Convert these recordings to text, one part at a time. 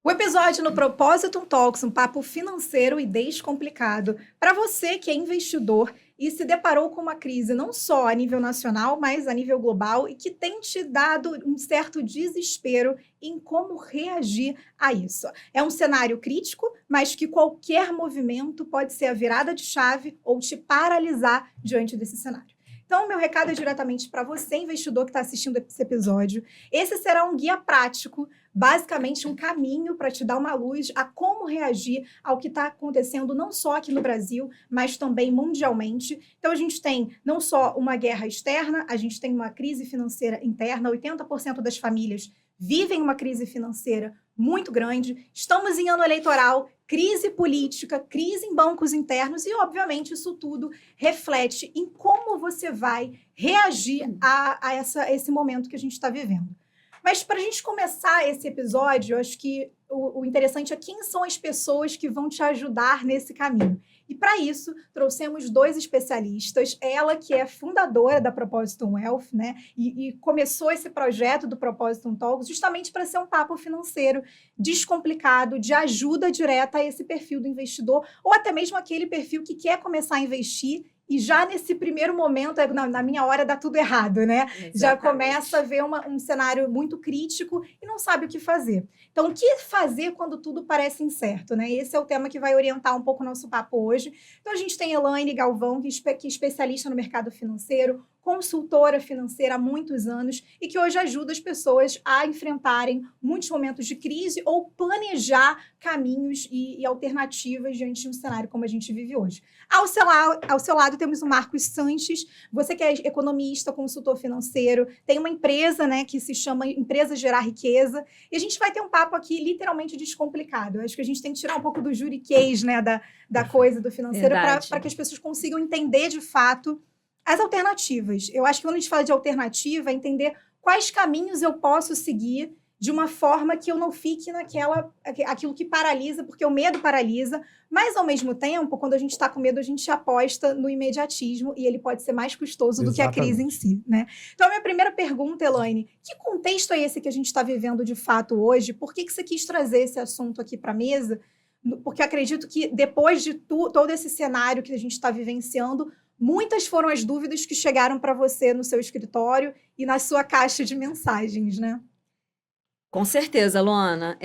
O episódio no Propósito Talks, um papo financeiro e descomplicado. Para você que é investidor e se deparou com uma crise não só a nível nacional, mas a nível global e que tem te dado um certo desespero em como reagir a isso. É um cenário crítico, mas que qualquer movimento pode ser a virada de chave ou te paralisar diante desse cenário. Então, meu recado é diretamente para você, investidor que está assistindo esse episódio. Esse será um guia prático, basicamente um caminho para te dar uma luz a como reagir ao que está acontecendo não só aqui no Brasil, mas também mundialmente. Então a gente tem não só uma guerra externa, a gente tem uma crise financeira interna, 80% das famílias vivem uma crise financeira muito grande. Estamos em ano eleitoral, crise política, crise em bancos internos e, obviamente, isso tudo reflete em como você vai reagir a esse momento que a gente está vivendo. Mas para a gente começar esse episódio, eu acho que o interessante é quem são as pessoas que vão te ajudar nesse caminho. E para isso, trouxemos dois especialistas. Ela, que é fundadora da Propósito Wealth, né? E começou esse projeto do Propósito Talks justamente para ser um papo financeiro descomplicado, de ajuda direta a esse perfil do investidor, ou até mesmo aquele perfil que quer começar a investir e já nesse primeiro momento, na minha hora, dá tudo errado, né? Exatamente. Já começa a ver um cenário muito crítico e não sabe o que fazer. Então, o que fazer quando tudo parece incerto, né? Esse é o tema que vai orientar um pouco o nosso papo hoje. Então, a gente tem Elaine Galvão, que é especialista no mercado financeiro, consultora financeira há muitos anos e que hoje ajuda as pessoas a enfrentarem muitos momentos de crise ou planejar caminhos e alternativas diante de um cenário como a gente vive hoje. Ao seu lado temos o Marcos Sanches, você que é economista, consultor financeiro, tem uma empresa, né, que se chama Empresa Gerar Riqueza, e a gente vai ter um papo aqui literalmente descomplicado. Eu acho que a gente tem que tirar um pouco do juriquês, né, da coisa do financeiro para que as pessoas consigam entender de fato as alternativas. Eu acho que quando a gente fala de alternativa, é entender quais caminhos eu posso seguir de uma forma que eu não fique aquilo que paralisa, porque o medo paralisa, mas ao mesmo tempo, quando a gente está com medo, a gente aposta no imediatismo e ele pode ser mais custoso do que a crise em si, né? Então, a minha primeira pergunta, Elaine, que contexto é esse que a gente está vivendo de fato hoje? Por que você quis trazer esse assunto aqui para a mesa? Porque acredito que depois de todo esse cenário que a gente está vivenciando, muitas foram as dúvidas que chegaram para você no seu escritório e na sua caixa de mensagens, né? Com certeza, Luana.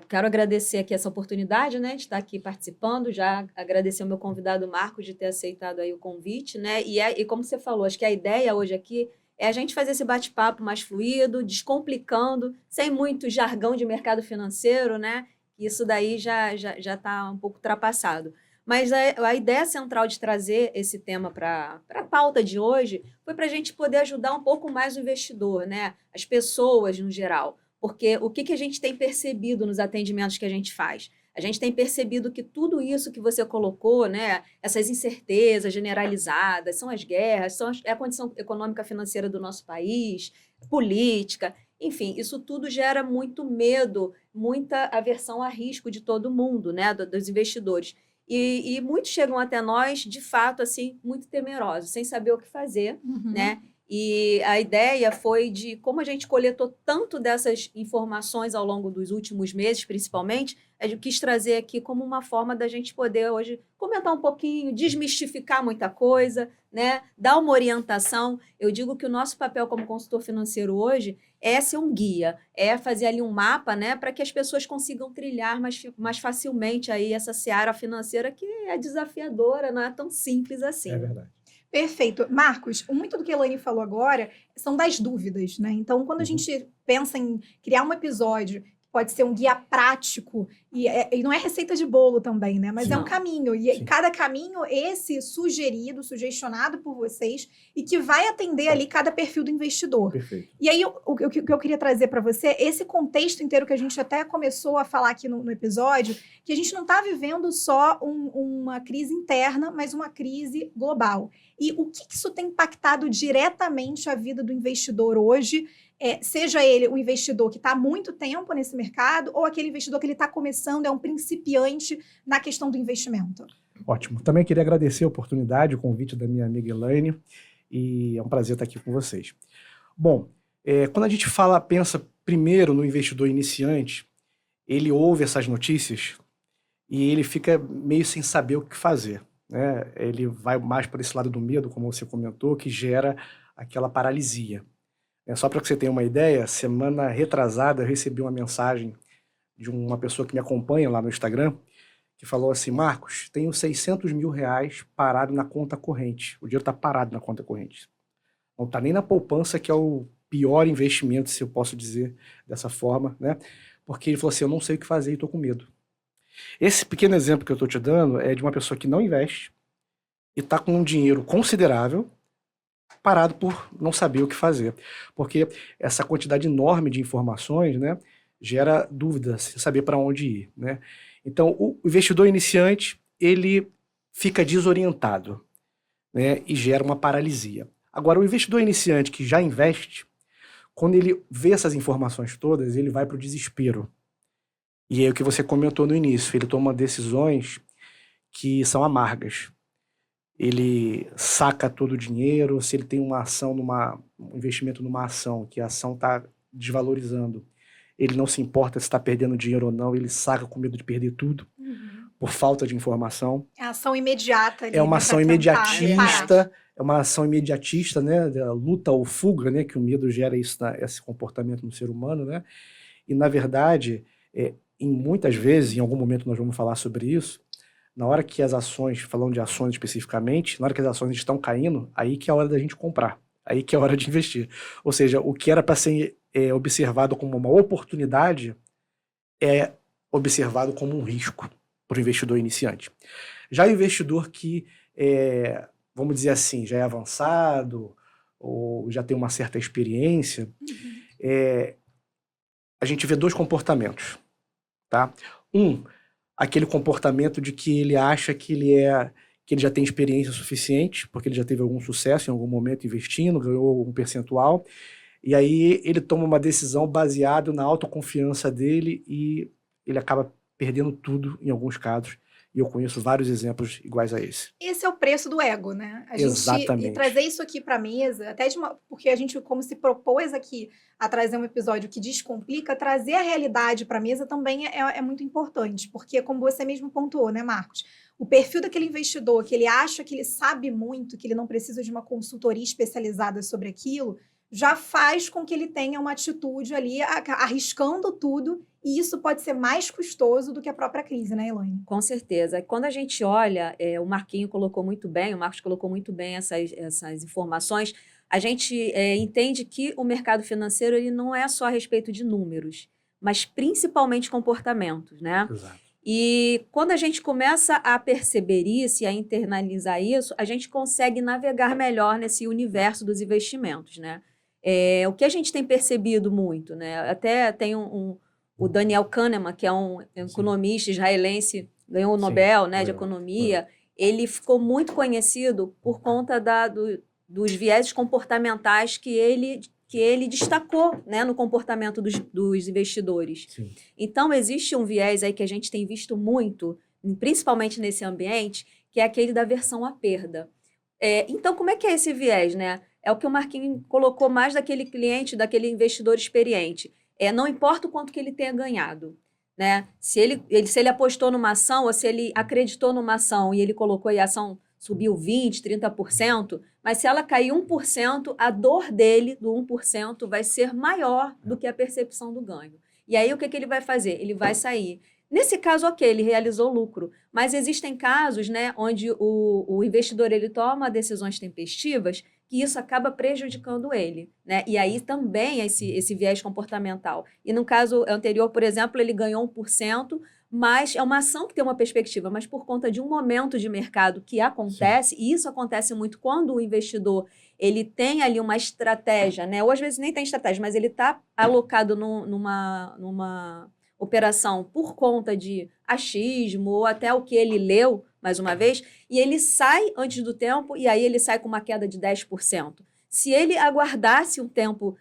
Quero agradecer aqui essa oportunidade, né, de estar aqui participando, já agradecer ao meu convidado Marcos de ter aceitado aí o convite, né, e como você falou, acho que a ideia hoje aqui é a gente fazer esse bate-papo mais fluido, descomplicando, sem muito jargão de mercado financeiro, né, isso daí já está um pouco ultrapassado. Mas a ideia central de trazer esse tema para a pauta de hoje foi para a gente poder ajudar um pouco mais o investidor, né, as pessoas no geral. Porque o que a gente tem percebido nos atendimentos que a gente faz? A gente tem percebido que tudo isso que você colocou, né, essas incertezas generalizadas, são as guerras, é a condição econômica financeira do nosso país, política, enfim, isso tudo gera muito medo, muita aversão a risco de todo mundo, né, dos investidores. E muitos chegam até nós, de fato, assim, muito temerosos, sem saber o que fazer, né? E a ideia foi de como a gente coletou tanto dessas informações ao longo dos últimos meses, principalmente, eu quis trazer aqui como uma forma da gente poder hoje comentar um pouquinho, desmistificar muita coisa, né? Dar uma orientação. Eu digo que o nosso papel como consultor financeiro hoje é ser um guia, é fazer ali um mapa, né, para que as pessoas consigam trilhar mais facilmente aí essa seara financeira que é desafiadora, não é tão simples assim. É verdade. Perfeito. Marcos, muito do que a Elaine falou agora são das dúvidas, né? Então, quando a gente pensa em criar um episódio, pode ser um guia prático, e não é receita de bolo também, né? Mas é um caminho, e cada caminho esse sugerido, sugestionado por vocês, e que vai atender ali cada perfil do investidor. Perfeito. E aí, o que eu queria trazer para você, esse contexto inteiro que a gente até começou a falar aqui no episódio, que a gente não está vivendo só uma crise interna, mas uma crise global. E o que isso tem impactado diretamente a vida do investidor hoje, seja ele o investidor que está há muito tempo nesse mercado ou aquele investidor que ele está começando, é um principiante na questão do investimento? Ótimo. Também queria agradecer a oportunidade, o convite da minha amiga Elaine, e é um prazer estar aqui com vocês. Bom, quando a gente pensa primeiro no investidor iniciante, ele ouve essas notícias e ele fica meio sem saber o que fazer, né? Ele vai mais para esse lado do medo, como você comentou, que gera aquela paralisia. Só para que você tenha uma ideia, semana retrasada eu recebi uma mensagem de uma pessoa que me acompanha lá no Instagram, que falou assim: Marcos, tenho 600 mil reais parado na conta corrente. O dinheiro está parado na conta corrente. Não está nem na poupança, que é o pior investimento, se eu posso dizer dessa forma, né? Porque ele falou assim: eu não sei o que fazer e estou com medo. Esse pequeno exemplo que eu estou te dando é de uma pessoa que não investe e está com um dinheiro considerável parado por não saber o que fazer. Porque essa quantidade enorme de informações, né, gera dúvidas, sem saber para onde ir, né? Então, o investidor iniciante, ele fica desorientado, né, e gera uma paralisia. Agora, o investidor iniciante que já investe, quando ele vê essas informações todas, ele vai para o desespero. E é o que você comentou no início, ele toma decisões que são amargas. Ele saca todo o dinheiro, se ele tem uma ação, um investimento numa ação, que a ação está desvalorizando, ele não se importa se está perdendo dinheiro ou não, ele saca com medo de perder tudo, por falta de informação. É ação imediata ali, É uma né, ação pra tentar imediatista, né, da luta ou fuga, né, que o medo gera esse comportamento no ser humano, né? E, na verdade, em muitas vezes, em algum momento nós vamos falar sobre isso, na hora que as ações, falando de ações especificamente, na hora que as ações estão caindo, aí que é a hora da gente comprar, aí que é a hora de investir. Ou seja, o que era para ser observado como uma oportunidade é observado como um risco para o investidor iniciante. Já o investidor que, vamos dizer assim, já é avançado ou já tem uma certa experiência, a gente vê dois comportamentos, tá? Aquele comportamento de que ele acha que ele já tem experiência suficiente, porque ele já teve algum sucesso em algum momento investindo, ganhou um percentual, e aí ele toma uma decisão baseada na autoconfiança dele e ele acaba perdendo tudo em alguns casos. E eu conheço vários exemplos iguais a esse. Esse é o preço do ego, né? Exatamente. E trazer isso aqui para a mesa, porque a gente, como se propôs aqui a trazer um episódio que descomplica, trazer a realidade para a mesa também é muito importante, porque como você mesmo pontuou, né, Marcos? O perfil daquele investidor, que ele acha que ele sabe muito, que ele não precisa de uma consultoria especializada sobre aquilo, já faz com que ele tenha uma atitude ali arriscando tudo, e isso pode ser mais custoso do que a própria crise, né, Elaine? Com certeza. Quando a gente olha, o Marquinho colocou muito bem, o Marcos colocou muito bem essas informações, a gente entende que o mercado financeiro ele não é só a respeito de números, mas principalmente comportamentos, né? Exato. E quando a gente começa a perceber isso e a internalizar isso, a gente consegue navegar melhor nesse universo dos investimentos, né? O que a gente tem percebido muito, né? Até tem o Daniel Kahneman, que é um economista israelense, ganhou o Nobel, né, de economia. Ele ficou muito conhecido por conta dos vieses comportamentais que ele destacou, né, no comportamento dos investidores. Sim. Então, existe um viés aí que a gente tem visto muito, principalmente nesse ambiente, que é aquele da aversão à perda. Então, como é que é esse viés, né? É o que o Marquinhos colocou mais daquele cliente, daquele investidor experiente. Não importa o quanto que ele tenha ganhado, né? Se ele apostou numa ação ou se ele acreditou numa ação e ele colocou e a ação subiu 20%, 30%, mas se ela cair 1%, a dor dele do 1% vai ser maior do que a percepção do ganho. E aí o que ele vai fazer? Ele vai sair. Nesse caso, ok, ele realizou lucro, mas existem casos, né, onde o investidor ele toma decisões tempestivas que isso acaba prejudicando ele, né? E aí também esse viés comportamental. E no caso anterior, por exemplo, ele ganhou 1%, mas é uma ação que tem uma perspectiva, mas por conta de um momento de mercado que acontece, e isso acontece muito quando o investidor ele tem ali uma estratégia, né? Ou às vezes nem tem estratégia, mas ele está alocado numa operação por conta de achismo ou até o que ele leu, mais uma vez, e ele sai antes do tempo e aí ele sai com uma queda de 10%. Se ele aguardasse um tempo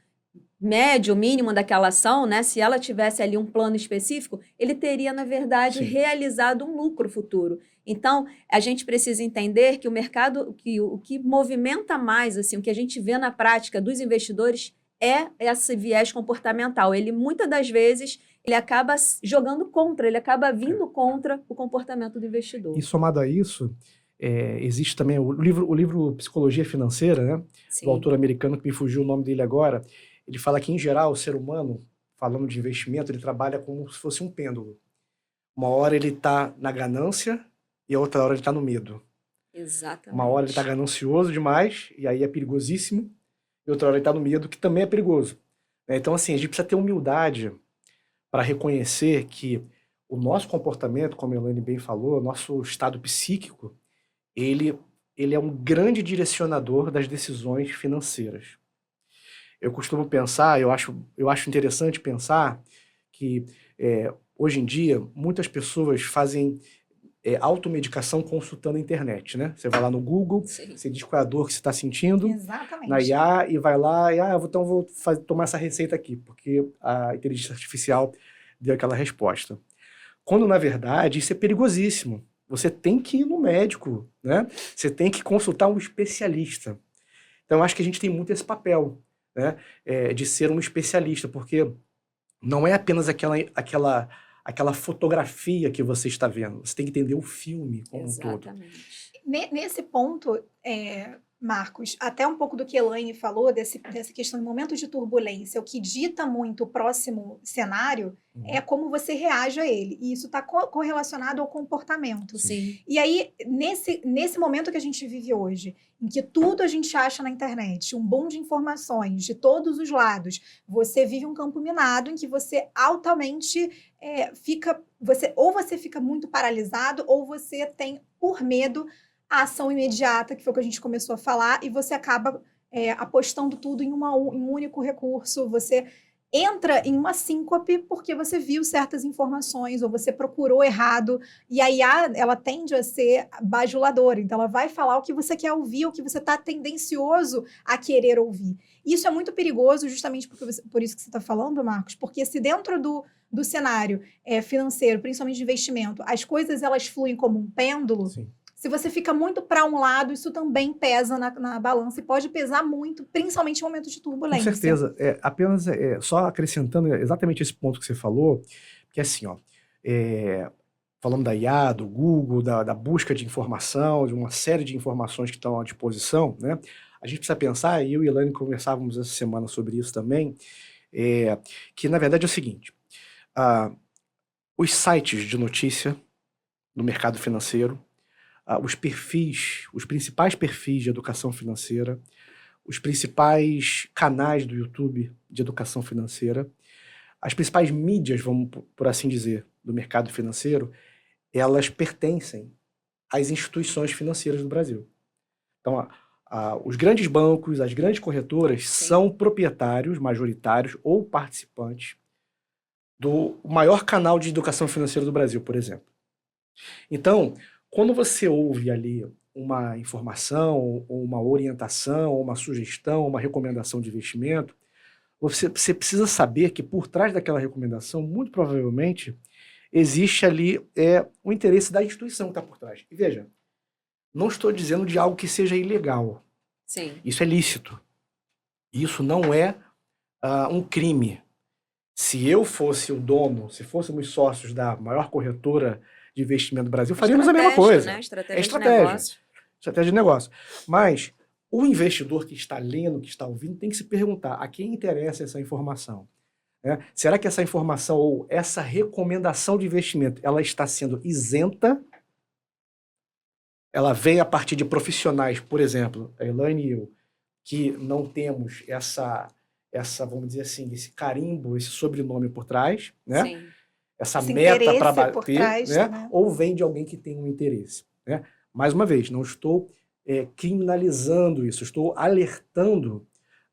médio, mínimo daquela ação, né, se ela tivesse ali um plano específico, ele teria, na verdade, realizado um lucro futuro. Então, a gente precisa entender que o mercado, o que movimenta mais, assim, o que a gente vê na prática dos investidores é esse viés comportamental. Ele, muitas das vezes, ele acaba jogando contra, ele acaba vindo contra o comportamento do investidor. E somado a isso, existe também o livro Psicologia Financeira, né, Sim. do autor americano, que me fugiu o nome dele agora. Ele fala que, em geral, o ser humano, falando de investimento, ele trabalha como se fosse um pêndulo. Uma hora ele está na ganância e a outra hora ele está no medo. Exatamente. Uma hora ele está ganancioso demais, e aí é perigosíssimo, e outra hora ele está no medo, que também é perigoso. Então, assim, a gente precisa ter humildade para reconhecer que o nosso comportamento, como a Elaine bem falou, nosso estado psíquico, ele é um grande direcionador das decisões financeiras. Eu costumo pensar, eu acho interessante pensar que hoje em dia muitas pessoas fazem automedicação consultando a internet, né? Você vai lá no Google, Sim. você diz qual é a dor que você está sentindo, Exatamente. na IA, e vai lá e então vou tomar essa receita aqui, porque a inteligência artificial deu aquela resposta. Quando, na verdade, isso é perigosíssimo. Você tem que ir no médico, né? Você tem que consultar um especialista. Então, eu acho que a gente tem muito esse papel, né? De ser um especialista, porque não é apenas aquela fotografia que você está vendo. Você tem que entender o filme como um todo. Exatamente. Nesse ponto, Marcos, até um pouco do que a Elaine falou, dessa questão de momentos de turbulência, o que dita muito o próximo cenário é como você reage a ele. E isso está correlacionado ao comportamento. Sim. E aí, nesse momento que a gente vive hoje, em que tudo a gente acha na internet, um boom de informações de todos os lados, você vive um campo minado em que você altamente você fica muito paralisado, ou você tem, por medo, a ação imediata, que foi o que a gente começou a falar, e você acaba apostando tudo em um único recurso. Você entra em uma síncope porque você viu certas informações ou você procurou errado, e a IA, ela tende a ser bajuladora, então ela vai falar o que você quer ouvir, o que você está tendencioso a querer ouvir. Isso é muito perigoso, justamente por isso que você está falando, Marcos, porque se dentro do cenário financeiro, principalmente de investimento, as coisas elas fluem como um pêndulo. Sim. Se você fica muito para um lado, isso também pesa na balança e pode pesar muito, principalmente em momentos de turbulência. Com certeza. Apenas só acrescentando exatamente esse ponto que você falou, que é assim, ó, falando da IA, do Google, da busca de informação, de uma série de informações que estão à disposição, né? A gente precisa pensar, e eu e a Elaine conversávamos essa semana sobre isso também, que na verdade é o seguinte, os sites de notícia no mercado financeiro, os principais perfis de educação financeira, os principais canais do YouTube de educação financeira, as principais mídias, vamos por assim dizer, do mercado financeiro, elas pertencem às instituições financeiras do Brasil. Então, os grandes bancos, as grandes corretoras são proprietários majoritários ou participantes do maior canal de educação financeira do Brasil, por exemplo. Então, quando você ouve ali uma informação, ou uma orientação, ou uma sugestão, uma recomendação de investimento, você precisa saber que por trás daquela recomendação, muito provavelmente, existe ali o interesse da instituição que está por trás. E veja, não estou dizendo de algo que seja ilegal. Sim. Isso é lícito. Isso não é um crime. Se eu fosse o dono, se fôssemos sócios da maior corretora de investimento do Brasil, faríamos a mesma coisa. Né? É estratégia. Estratégia de negócio. Mas o investidor que está lendo, que está ouvindo, tem que se perguntar a quem interessa essa informação. Né? Será que essa informação ou essa recomendação de investimento ela está sendo isenta? Ela vem a partir de profissionais, por exemplo, a Elaine e eu, que não temos essa, vamos dizer assim, esse carimbo, esse sobrenome por trás, né? Sim. Essa esse meta para bater, por trás, né? Ou vem de alguém que tem um interesse. Né? Mais uma vez, não estou criminalizando isso, estou alertando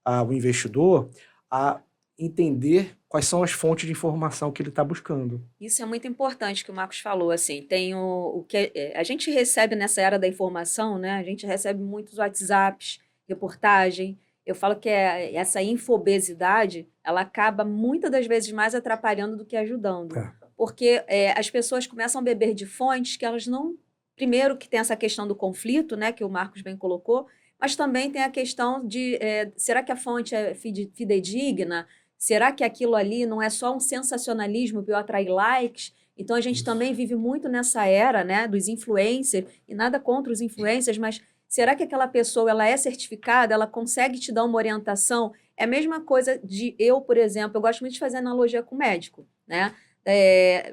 o investidor a entender quais são as fontes de informação que ele está buscando. Isso é muito importante que o Marcos falou, assim, tem o que a gente recebe nessa era da informação, né? A gente recebe muitos WhatsApps, reportagem. Eu falo que essa infobesidade, ela acaba muitas das vezes mais atrapalhando do que ajudando. Porque as pessoas começam a beber de fontes que elas não... Primeiro que tem essa questão do conflito, né, que o Marcos bem colocou, mas também tem a questão de será que a fonte é fidedigna? Será que aquilo ali não é só um sensacionalismo para eu atrair likes? Então, a gente também vive muito nessa era, né, dos influencers, e nada contra os influencers, mas será que aquela pessoa ela é certificada, ela consegue te dar uma orientação? É a mesma coisa de eu, por exemplo, eu gosto muito de fazer analogia com médico, né?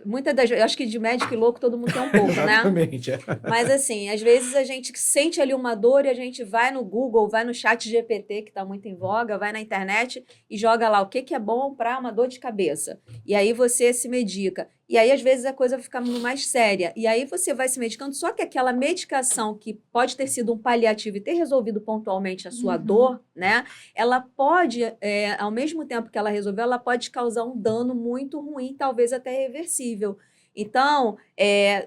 Muitas das vezes, eu acho que de médico e louco todo mundo tem um pouco, né? Exatamente. Mas assim, às vezes a gente sente ali uma dor e a gente vai no Google, vai no chat GPT, que está muito em voga, vai na internet e joga lá o que é bom para uma dor de cabeça. E aí você se medica. E aí, às vezes, a coisa fica mais séria. E aí você vai se medicando, só que aquela medicação que pode ter sido um paliativo e ter resolvido pontualmente a sua dor, né? Ela pode, ao mesmo tempo que ela resolveu, ela pode causar um dano muito ruim, talvez até reversível. Então,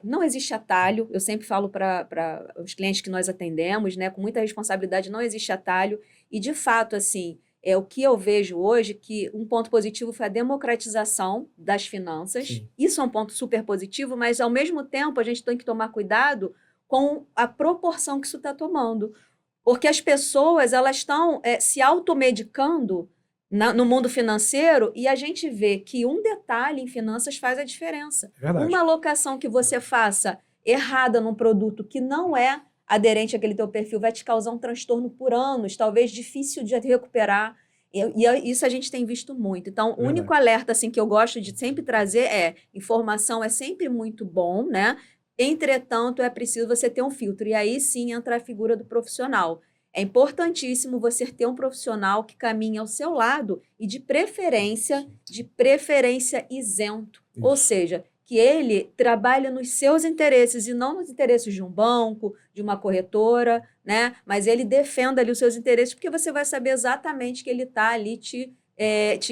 não existe atalho. Eu sempre falo para os clientes que nós atendemos, né? Com muita responsabilidade, não existe atalho. E, de fato, assim, o que eu vejo hoje, que um ponto positivo foi a democratização das finanças. Sim. Isso é um ponto super positivo, mas, ao mesmo tempo, a gente tem que tomar cuidado com a proporção que isso está tomando. Porque as pessoas elas estão se automedicando no mundo financeiro e a gente vê que um detalhe em finanças faz a diferença. Verdade. Uma alocação que você faça errada num produto que não é aderente àquele teu perfil vai te causar um transtorno por anos, talvez difícil de recuperar. E isso a gente tem visto muito. Então, o único alerta assim, que eu gosto de sempre trazer informação é sempre muito bom, né? Entretanto, é preciso você ter um filtro. E aí sim entra a figura do profissional. É importantíssimo você ter um profissional que caminhe ao seu lado e de preferência isento. Isso. Ou seja, que ele trabalhe nos seus interesses e não nos interesses de um banco, de uma corretora, né? Mas ele defenda ali os seus interesses, porque você vai saber exatamente que ele está ali te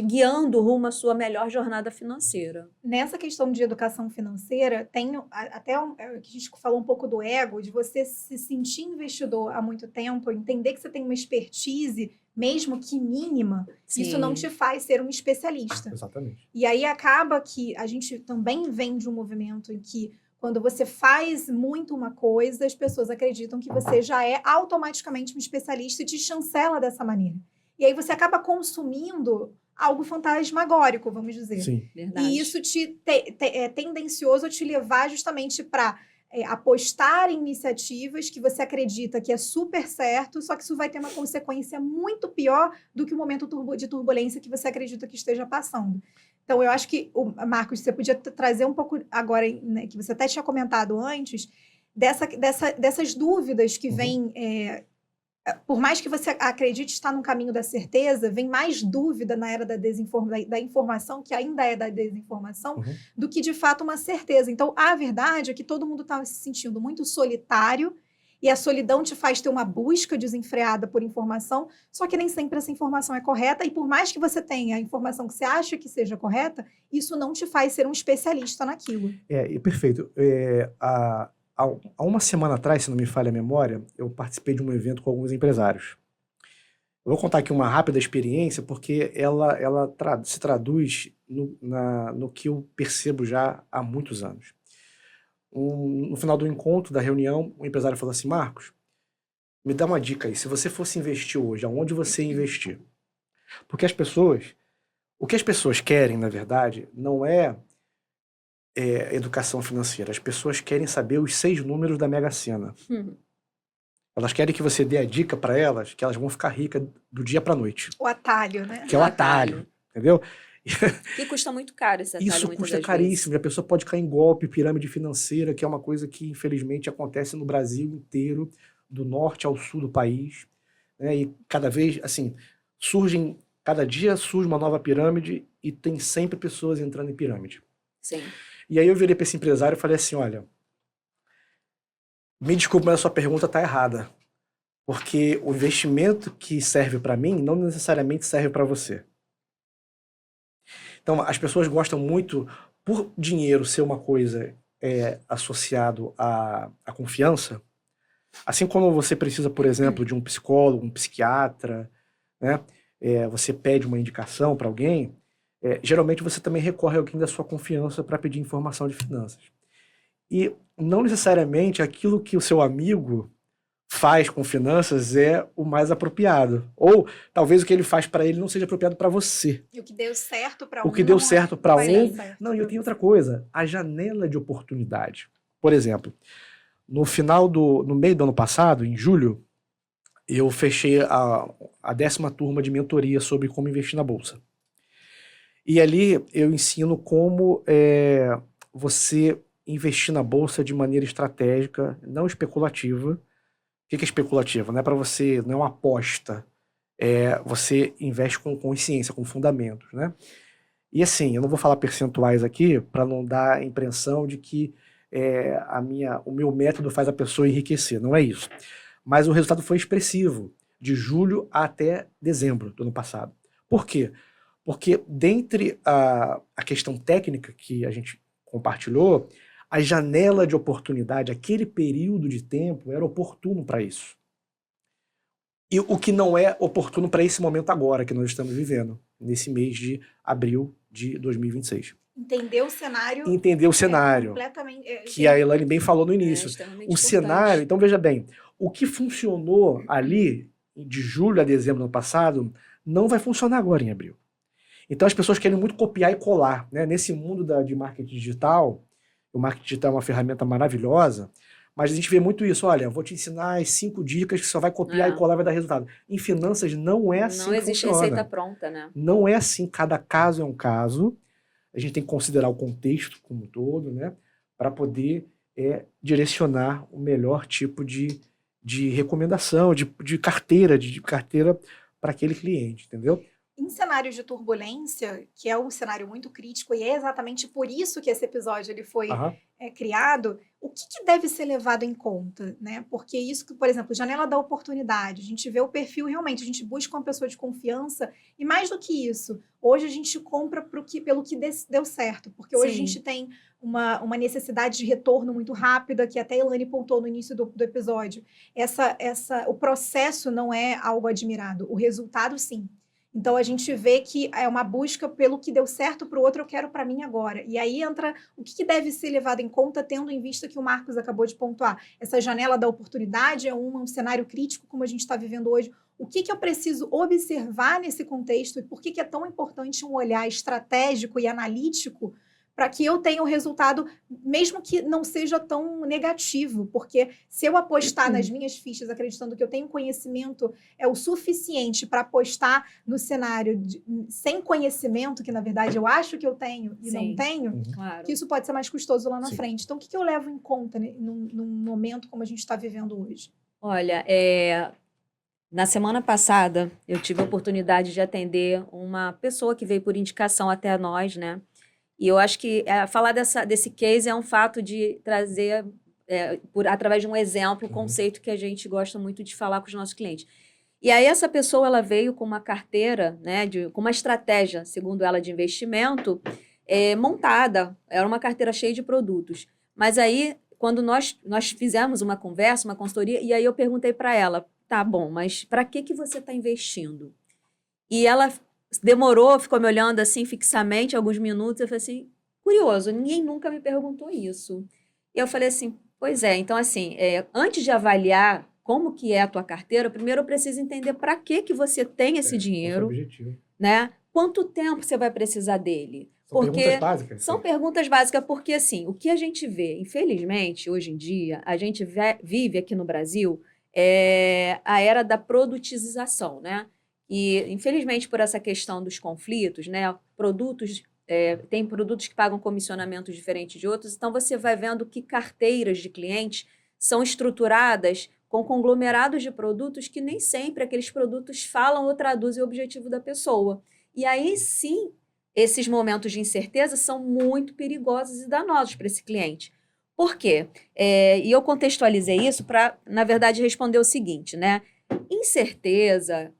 guiando rumo à sua melhor jornada financeira. Nessa questão de educação financeira, tem até que a gente falou um pouco do ego, de você se sentir investidor há muito tempo, entender que você tem uma expertise, mesmo que mínima, isso não te faz ser um especialista. Exatamente. E aí acaba que a gente também vem de um movimento em que quando você faz muito uma coisa, as pessoas acreditam que você já é automaticamente um especialista e te chancela dessa maneira. E aí você acaba consumindo algo fantasmagórico, vamos dizer. Sim. Verdade. E isso é tendencioso a te levar justamente para apostar em iniciativas que você acredita que é super certo, só que isso vai ter uma consequência muito pior do que o momento de turbulência que você acredita que esteja passando. Então, eu acho que, Marcos, você podia trazer um pouco agora, né, que você até tinha comentado antes, dessas dúvidas que vêm... por mais que você acredite estar no caminho da certeza, vem mais dúvida na era da informação, que ainda é da desinformação, do que, de fato, uma certeza. Então, a verdade é que todo mundo está se sentindo muito solitário e a solidão te faz ter uma busca desenfreada por informação, só que nem sempre essa informação é correta e por mais que você tenha a informação que você acha que seja correta, isso não te faz ser um especialista naquilo. Perfeito. Há uma semana atrás, se não me falha a memória, eu participei de um evento com alguns empresários. Eu vou contar aqui uma rápida experiência, porque ela se traduz no que eu percebo já há muitos anos. No final do encontro, da reunião, o empresário falou assim: Marcos, me dá uma dica aí, se você fosse investir hoje, aonde você ia investir? Porque o que as pessoas querem, na verdade, não é educação financeira. As pessoas querem saber os 6 números da Mega Sena. Elas querem que você dê a dica para elas que elas vão ficar ricas do dia para a noite. O atalho, né? Que é o atalho, entendeu? Que custa muito caro esse atalho. Isso muitas custa das caríssimo. vezes. A pessoa pode cair em golpe, pirâmide financeira, que é uma coisa que, infelizmente, acontece no Brasil inteiro, do norte ao sul do país. Né? E cada vez, assim, cada dia surge uma nova pirâmide e tem sempre pessoas entrando em pirâmide. Sim. E aí eu virei para esse empresário e falei assim: olha, me desculpe, mas a sua pergunta está errada. Porque o investimento que serve para mim não necessariamente serve para você. Então, as pessoas gostam muito, por dinheiro ser uma coisa associado à confiança, assim como você precisa, por exemplo, de um psicólogo, um psiquiatra, né? Você pede uma indicação para alguém, geralmente você também recorre a alguém da sua confiança para pedir informação de finanças. E não necessariamente aquilo que o seu amigo faz com finanças é o mais apropriado. Ou talvez o que ele faz para ele não seja apropriado para você. E o que deu certo para O que deu certo para vai dar um. certo Não, e pra eu tenho você. outra coisa: a janela de oportunidade. Por exemplo, no meio do ano passado, em julho, eu fechei a 10ª turma de mentoria sobre como investir na bolsa. E ali eu ensino como você investir na bolsa de maneira estratégica, não especulativa. O que é especulativa? Não é para você, não é uma aposta. Você investe com consciência, com fundamentos, né? E assim, eu não vou falar percentuais aqui para não dar a impressão de que o meu método faz a pessoa enriquecer. Não é isso. Mas o resultado foi expressivo, de julho até dezembro do ano passado. Por quê? Porque dentre a questão técnica que a gente compartilhou, a janela de oportunidade, aquele período de tempo era oportuno para isso. E o que não é oportuno para esse momento agora que nós estamos vivendo, nesse mês de abril de 2026. Entender o cenário Entender o cenário, completamente. que a Elaine bem falou no início. extremamente O importante. cenário, então veja bem, o que funcionou ali de julho a dezembro do ano passado não vai funcionar agora em abril. Então as pessoas querem muito copiar e colar, né? Nesse mundo de marketing digital, o marketing digital é uma ferramenta maravilhosa, mas a gente vê muito isso. Olha, vou te ensinar as 5 dicas que só vai copiar e colar, vai dar resultado. Em finanças não é assim Não que existe funciona. receita pronta, né? Não é assim, cada caso é um caso. A gente tem que considerar o contexto como um todo, né? Para poder direcionar o melhor tipo de recomendação, de carteira, de carteira para aquele cliente, entendeu? Em cenários de turbulência, que é um cenário muito crítico, e é exatamente por isso que esse episódio ele foi Aham. criado, o que deve ser levado em conta, né? Porque isso que, por exemplo, janela da oportunidade, a gente vê o perfil realmente, a gente busca uma pessoa de confiança, e mais do que isso, hoje a gente compra pelo que deu certo, porque hoje a Sim. gente tem uma necessidade de retorno muito rápida, que até a Elaine pontuou no início do episódio. O processo não é algo admirado, o resultado sim. Então a gente vê que é uma busca pelo que deu certo para o outro, eu quero para mim agora. E aí entra o que deve ser levado em conta, tendo em vista que o Marcos acabou de pontuar. Essa janela da oportunidade é um cenário crítico, como a gente está vivendo hoje. O que eu preciso observar nesse contexto e por que é tão importante um olhar estratégico e analítico para que eu tenha um resultado, mesmo que não seja tão negativo, porque se eu apostar nas minhas fichas, acreditando que eu tenho conhecimento o suficiente para apostar no cenário sem conhecimento, que na verdade eu acho que eu tenho e não Sim. tenho, Claro. que isso pode ser mais custoso lá na Sim. frente. Então, o que eu levo em conta num momento como a gente está vivendo hoje? Olha, na semana passada, eu tive a oportunidade de atender uma pessoa que veio por indicação até nós, né? E eu acho que falar desse case é um fato de trazer, através de um exemplo, o conceito que a gente gosta muito de falar com os nossos clientes. E aí essa pessoa ela veio com uma carteira, né, com uma estratégia, segundo ela, de investimento montada. Era uma carteira cheia de produtos. Mas aí, quando nós fizemos uma conversa, uma consultoria, e aí eu perguntei para ela, tá bom, mas para que você está investindo? E ela demorou, ficou me olhando assim fixamente alguns minutos. Eu falei assim, curioso, ninguém nunca me perguntou isso. E eu falei assim, pois é, então assim, antes de avaliar como que é a tua carteira, primeiro eu preciso entender para que você tem esse dinheiro, Qual é o objetivo? né? Quanto tempo você vai precisar dele? São perguntas básicas. São perguntas básicas, porque assim, o que a gente vê, infelizmente, hoje em dia, a gente vive aqui no Brasil a era da produtização, né? E, infelizmente, por essa questão dos conflitos, né? Tem produtos que pagam comissionamentos diferentes de outros, então você vai vendo que carteiras de clientes são estruturadas com conglomerados de produtos que nem sempre aqueles produtos falam ou traduzem o objetivo da pessoa. E aí, sim, esses momentos de incerteza são muito perigosos e danosos para esse cliente. Por quê? E eu contextualizei isso para, na verdade, responder o seguinte, né? Incerteza,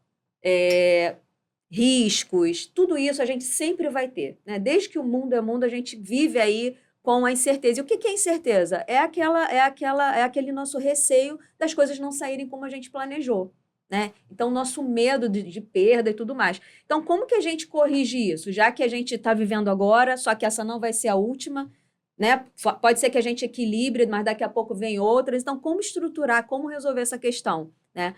riscos, tudo isso a gente sempre vai ter, né? Desde que o mundo é mundo, a gente vive aí com a incerteza. E o que é incerteza? É aquele nosso receio das coisas não saírem como a gente planejou, né? Então, nosso medo de perda e tudo mais. Então, como que a gente corrige isso? Já que a gente está vivendo agora, só que essa não vai ser a última, né? Pode ser que a gente equilibre, mas daqui a pouco vem outras. Então, como estruturar, como resolver essa questão, né?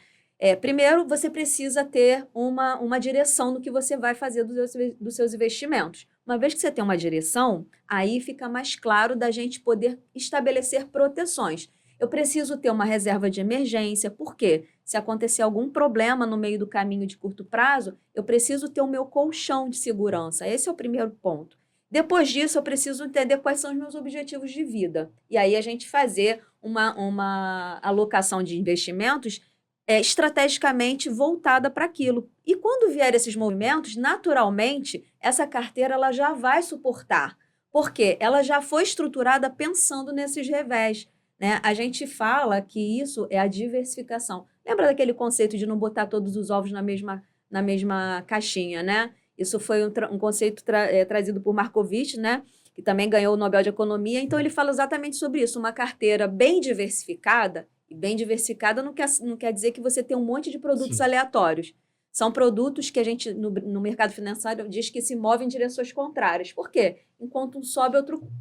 Primeiro, você precisa ter uma direção do que você vai fazer dos seus investimentos. Uma vez que você tem uma direção, aí fica mais claro da gente poder estabelecer proteções. Eu preciso ter uma reserva de emergência, por quê? Se acontecer algum problema no meio do caminho de curto prazo, eu preciso ter o meu colchão de segurança. Esse é o primeiro ponto. Depois disso, eu preciso entender quais são os meus objetivos de vida. E aí a gente fazer uma alocação de investimentos estrategicamente voltada para aquilo. E quando vier esses movimentos, naturalmente, essa carteira ela já vai suportar, porque ela já foi estruturada pensando nesses revés, né? A gente fala que isso é a diversificação. Lembra daquele conceito de não botar todos os ovos na mesma caixinha, né? Isso foi um conceito trazido por Markowitz, né? Que também ganhou o Nobel de Economia. Então, ele fala exatamente sobre isso. Uma carteira bem diversificada, e bem diversificada não quer dizer que você tem um monte de produtos Sim. aleatórios. São produtos que a gente, no mercado financeiro, diz que se movem em direções contrárias. Por quê? Enquanto um sobe,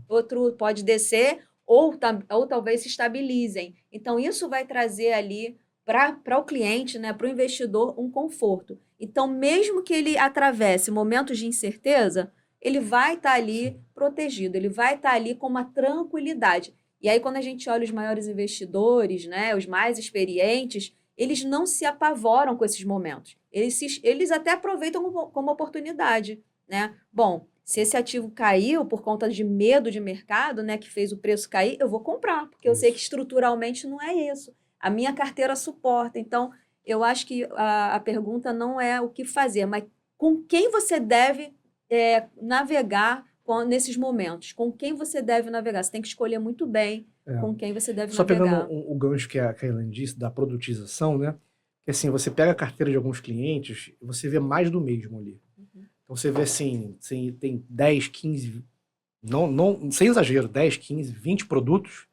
outro pode descer, ou talvez se estabilizem. Então, isso vai trazer ali para o cliente, né, para o investidor, um conforto. Então, mesmo que ele atravesse momentos de incerteza, ele vai estar ali protegido, ele vai estar ali com uma tranquilidade. E aí, quando a gente olha os maiores investidores, né, os mais experientes, eles não se apavoram com esses momentos. Eles até aproveitam como oportunidade, né? Bom, se esse ativo caiu por conta de medo de mercado, né, que fez o preço cair, eu vou comprar, porque eu sei que estruturalmente não é isso. A minha carteira suporta. Então, eu acho que a pergunta não é o que fazer, mas com quem você deve navegar nesses momentos. Com quem você deve navegar. Você tem que escolher muito bem com quem você deve Só navegar. pegando o gancho que a Elaine disse, da produtização, né? Que assim, você pega a carteira de alguns clientes e você vê mais do mesmo ali. Então você vê assim, tem 10, 15, sem exagero, 10, 15, 20 produtos.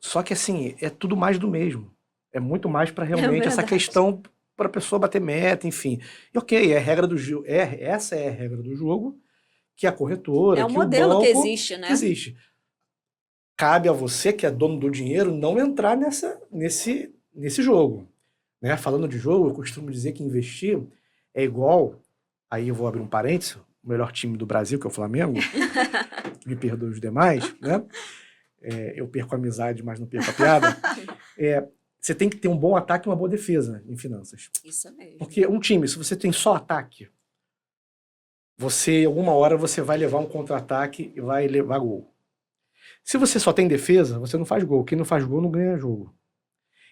Só que assim, é tudo mais do mesmo. É muito mais para realmente essa verdade. questão para a pessoa bater meta, enfim. E ok, regra do jogo. Essa é a regra do jogo, que a corretora, É um que modelo o banco que existe, né? que existe. Cabe a você, que é dono do dinheiro, não entrar nesse jogo. Né? Falando de jogo, eu costumo dizer que investir é igual. Aí eu vou abrir um parênteses, o melhor time do Brasil, que é o Flamengo, me perdoe os demais, né? Eu perco a amizade, mas não perco a piada. Você tem que ter um bom ataque e uma boa defesa em finanças. Isso mesmo. Porque um time, se você tem só ataque, alguma hora, você vai levar um contra-ataque e vai levar gol. Se você só tem defesa, você não faz gol. Quem não faz gol não ganha jogo.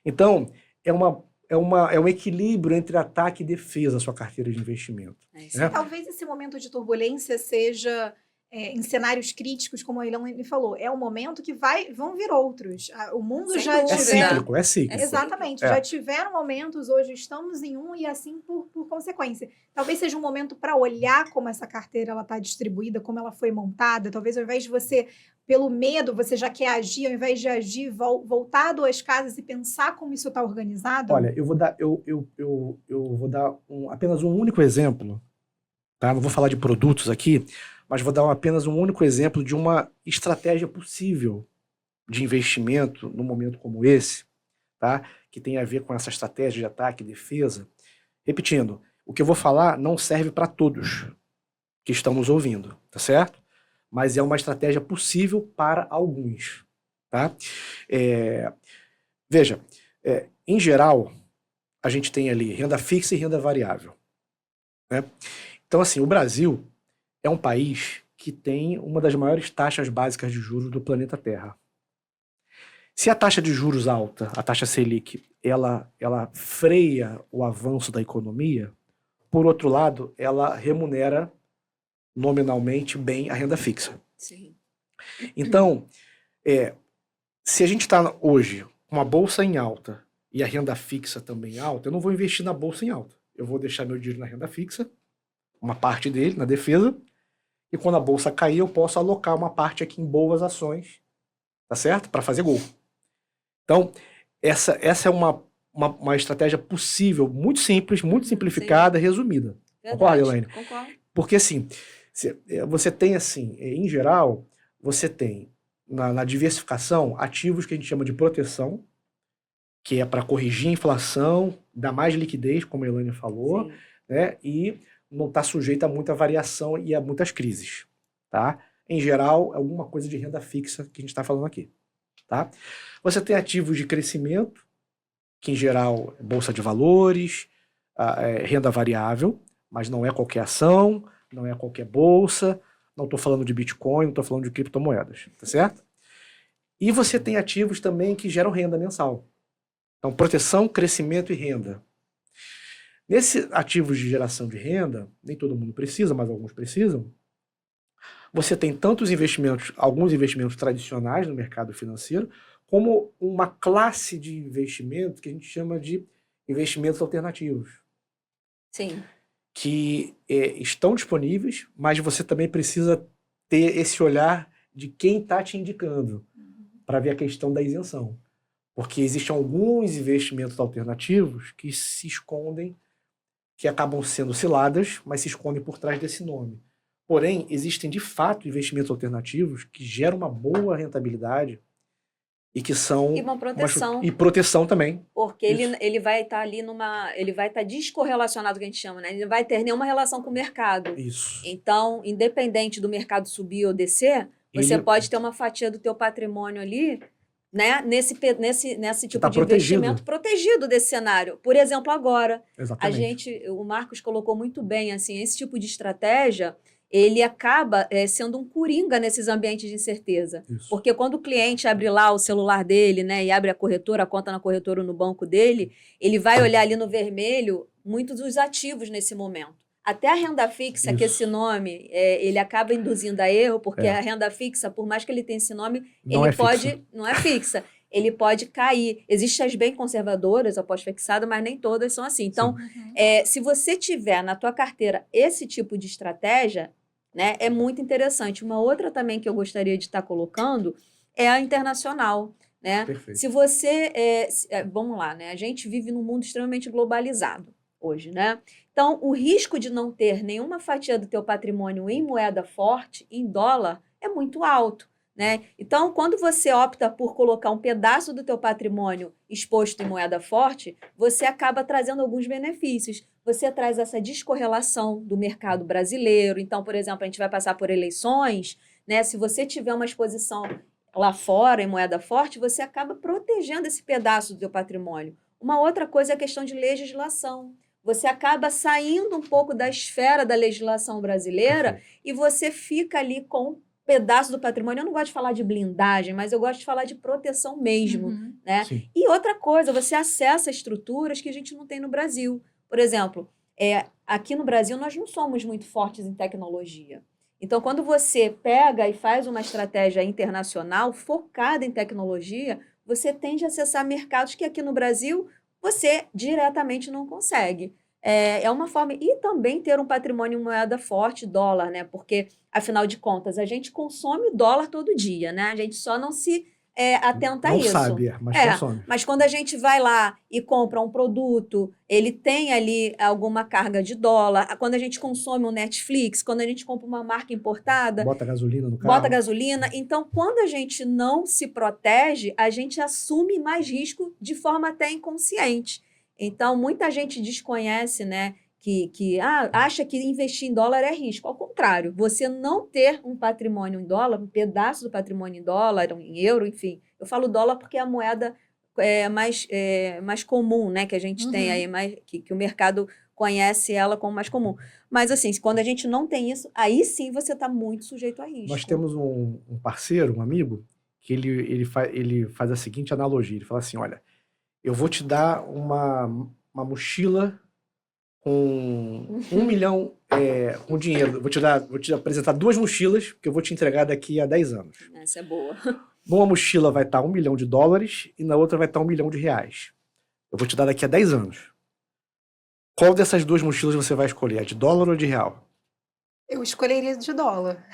Então, é um equilíbrio entre ataque e defesa a sua carteira de investimento. isso. Né? Talvez esse momento de turbulência seja, em cenários críticos, como a Elaine falou, é um momento que vão vir outros. O mundo Sem já dúvida. É cíclico. Exatamente, já tiveram momentos, hoje estamos em um e assim por consequência. Talvez seja um momento para olhar como essa carteira está distribuída, como ela foi montada. Talvez ao invés de você, pelo medo, você já quer agir, ao invés de agir, voltar a duas casas e pensar como isso está organizado. Olha, eu vou dar apenas um único exemplo, tá? Não vou falar de produtos aqui, mas vou dar apenas um único exemplo de uma estratégia possível de investimento num momento como esse, tá? Que tem a ver com essa estratégia de ataque e defesa. Repetindo, o que eu vou falar não serve para todos que estão nos ouvindo, tá certo? Mas é uma estratégia possível para alguns, tá? Veja, em geral, a gente tem ali renda fixa e renda variável, né? Então, assim, o Brasil é um país que tem uma das maiores taxas básicas de juros do planeta Terra. Se a taxa de juros alta, a taxa Selic, ela freia o avanço da economia, por outro lado, ela remunera nominalmente bem a renda fixa. Sim. Então, se a gente está hoje com uma bolsa em alta e a renda fixa também alta, eu não vou investir na bolsa em alta. Eu vou deixar meu dinheiro na renda fixa, uma parte dele na defesa, e quando a bolsa cair, eu posso alocar uma parte aqui em boas ações, tá certo? Para fazer gol. Então, essa é uma estratégia possível, muito simples, muito simplificada, resumida. Verdade. Concorda, Elaine? Concordo. Porque, assim, você tem, assim, em geral, você tem, na diversificação, ativos que a gente chama de proteção, que é para corrigir a inflação, dar mais liquidez, como a Elaine falou, Sim. né? E não está sujeito a muita variação e a muitas crises, tá? Em geral, é alguma coisa de renda fixa que a gente está falando aqui, tá? Você tem ativos de crescimento, que em geral é bolsa de valores, renda variável, mas não é qualquer ação, não é qualquer bolsa, não estou falando de Bitcoin, não estou falando de criptomoedas, tá certo? E você tem ativos também que geram renda mensal. Então, proteção, crescimento e renda. Nesses ativos de geração de renda, nem todo mundo precisa, mas alguns precisam, você tem tantos investimentos, alguns investimentos tradicionais no mercado financeiro, como uma classe de investimento que a gente chama de investimentos alternativos. Sim. Que estão disponíveis, mas você também precisa ter esse olhar de quem está te indicando, para ver a questão da isenção. Porque existem alguns investimentos alternativos que se escondem, que acabam sendo ciladas, mas se escondem por trás desse nome. Porém, existem de fato investimentos alternativos que geram uma boa rentabilidade e que são... E uma proteção. E proteção também. Porque ele vai estar ali ele vai estar descorrelacionado, que a gente chama, né? Ele não vai ter nenhuma relação com o mercado. Isso. Então, independente do mercado subir ou descer, você pode ter uma fatia do teu patrimônio ali, né? Nesse tipo de investimento protegido desse cenário. Por exemplo, agora, exatamente, o Marcos colocou muito bem, assim, esse tipo de estratégia, ele acaba sendo um coringa nesses ambientes de incerteza. Isso. Porque quando o cliente abre lá o celular dele, né, e abre a corretora, a conta na corretora ou no banco dele, ele vai olhar ali no vermelho muitos dos ativos nesse momento. Até a renda fixa, que esse nome, ele acaba induzindo a erro, porque a renda fixa, por mais que ele tenha esse nome, não é fixa. Ele pode cair. Existem as bem conservadoras, a pós-fixada, mas nem todas são assim. Então, se você tiver na tua carteira esse tipo de estratégia, né, é muito interessante. Uma outra também que eu gostaria de estar colocando é a internacional. Né? Perfeito. Se você... vamos lá, né? A gente vive num mundo extremamente globalizado hoje, né? Então, o risco de não ter nenhuma fatia do teu patrimônio em moeda forte, em dólar, é muito alto. Né? Então, quando você opta por colocar um pedaço do teu patrimônio exposto em moeda forte, você acaba trazendo alguns benefícios. Você traz essa descorrelação do mercado brasileiro. Então, por exemplo, a gente vai passar por eleições, né? Se você tiver uma exposição lá fora em moeda forte, você acaba protegendo esse pedaço do teu patrimônio. Uma outra coisa é a questão de legislação. Você acaba saindo um pouco da esfera da legislação brasileira e você fica ali com pedaço do patrimônio. Eu não gosto de falar de blindagem, mas eu gosto de falar de proteção mesmo. Né? E outra coisa, você acessa estruturas que a gente não tem no Brasil. Por exemplo, aqui no Brasil nós não somos muito fortes em tecnologia. Então, quando você pega e faz uma estratégia internacional focada em tecnologia, você tende a acessar mercados que aqui no Brasil você diretamente não consegue. É uma forma... E também ter um patrimônio em moeda forte, dólar, né? Porque, afinal de contas, a gente consome dólar todo dia, né? A gente só não se atenta a isso. Não sabe, mas consome. Mas quando a gente vai lá e compra um produto, ele tem ali alguma carga de dólar. Quando a gente consome um Netflix, quando a gente compra uma marca importada... Bota gasolina no carro. Bota gasolina. Então, quando a gente não se protege, a gente assume mais risco de forma até inconsciente. Então, muita gente desconhece, né, que acha que investir em dólar é risco. Ao contrário, você não ter um patrimônio em dólar, um pedaço do patrimônio em dólar, em euro, enfim. Eu falo dólar porque é a moeda mais comum, né, que a gente tem aí, que o mercado conhece ela como mais comum. Mas, assim, quando a gente não tem isso, aí sim você está muito sujeito a risco. Nós temos um parceiro, um amigo, que ele faz a seguinte analogia. Ele fala assim, olha, eu vou te dar uma mochila com 1 milhão com dinheiro. Vou te apresentar 2 mochilas que eu vou te entregar daqui a 10 anos. Essa é boa. Numa mochila vai estar $1 milhão e na outra vai estar R$1 milhão. Eu vou te dar daqui a 10 anos. Qual dessas 2 mochilas você vai escolher? A de dólar ou de real? Eu escolheria de dólar.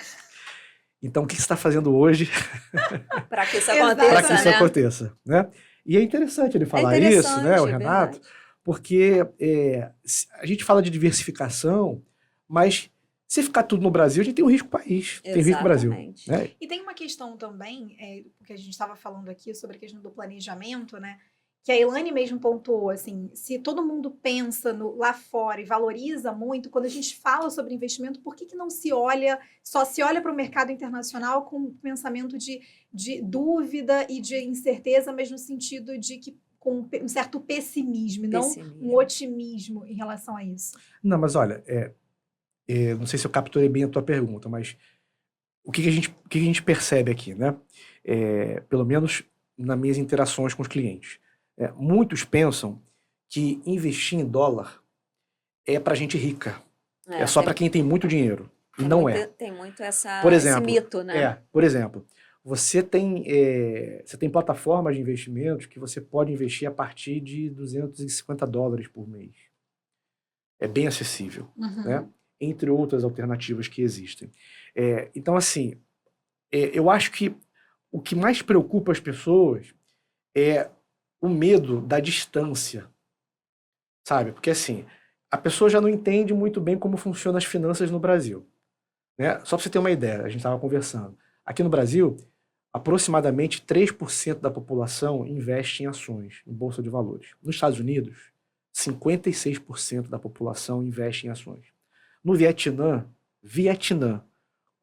Então, o que você está fazendo hoje para que isso aconteça? Para que isso aconteça, né? E é interessante ele falar isso, né, o Renato, porque a gente fala de diversificação, mas Se ficar tudo no Brasil, a gente tem um risco país, tem risco Brasil. Exatamente. Né? E tem uma questão também, porque a gente estava falando aqui sobre a questão do planejamento, né? Que a Elaine mesmo pontuou, assim, se todo mundo pensa lá fora e valoriza muito, quando a gente fala sobre investimento, por que não só se olha para o mercado internacional com um pensamento de dúvida e de incerteza, mas no sentido de que com um certo pessimismo, não um otimismo em relação a isso? Não, mas olha, não sei se eu capturei bem a tua pergunta, mas o que a gente percebe aqui, né? Pelo menos nas minhas interações com os clientes. Muitos pensam que investir em dólar é para gente rica. É só para quem tem muito dinheiro. E não é. Tem muito esse mito, né? Por exemplo, você tem plataformas de investimentos que você pode investir a partir de $250 por mês. É bem acessível, né? Entre outras alternativas que existem. Então, assim, eu acho que o que mais preocupa as pessoas é o medo da distância, sabe? Porque, assim, a pessoa já não entende muito bem como funcionam as finanças no Brasil, né? Só para você ter uma ideia, a gente estava conversando. Aqui no Brasil, aproximadamente 3% da população investe em ações, em bolsa de valores. Nos Estados Unidos, 56% da população investe em ações. No Vietnã,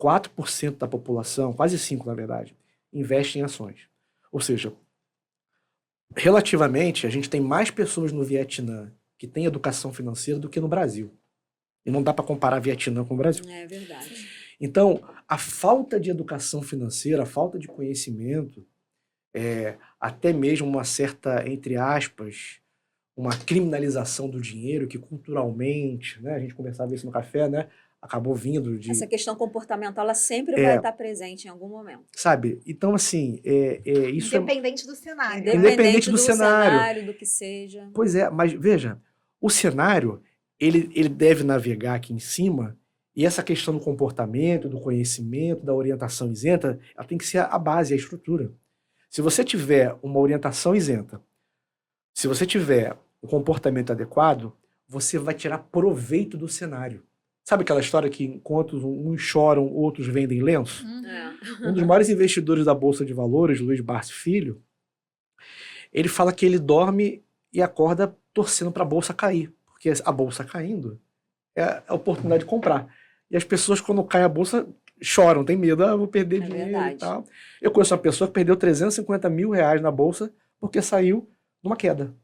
4% da população, quase 5% na verdade, investe em ações. Ou seja, relativamente, a gente tem mais pessoas no Vietnã que têm educação financeira do que no Brasil. E não dá para comparar Vietnã com o Brasil. É verdade. Então, a falta de educação financeira, a falta de conhecimento, até mesmo uma certa, entre aspas, uma criminalização do dinheiro que culturalmente, né, a gente conversava isso no café, né, acabou vindo de... Essa questão comportamental, ela sempre vai estar presente em algum momento. Sabe? Então, assim, isso Independente do cenário. Independente do cenário, do que seja. Pois é, mas veja, o cenário, ele deve navegar aqui em cima, e essa questão do comportamento, do conhecimento, da orientação isenta, ela tem que ser a base, a estrutura. Se você tiver uma orientação isenta, se você tiver um comportamento adequado, você vai tirar proveito do cenário. Sabe aquela história que enquanto uns choram, outros vendem lenço? Um dos maiores investidores da Bolsa de Valores, Luiz Barsi Filho, ele fala que ele dorme e acorda torcendo para a Bolsa cair. Porque a Bolsa caindo é a oportunidade de comprar. E as pessoas, quando cai a Bolsa, choram, tem medo, vou perder dinheiro verdade. E tal. Eu conheço uma pessoa que perdeu R$350 mil na Bolsa porque saiu numa queda.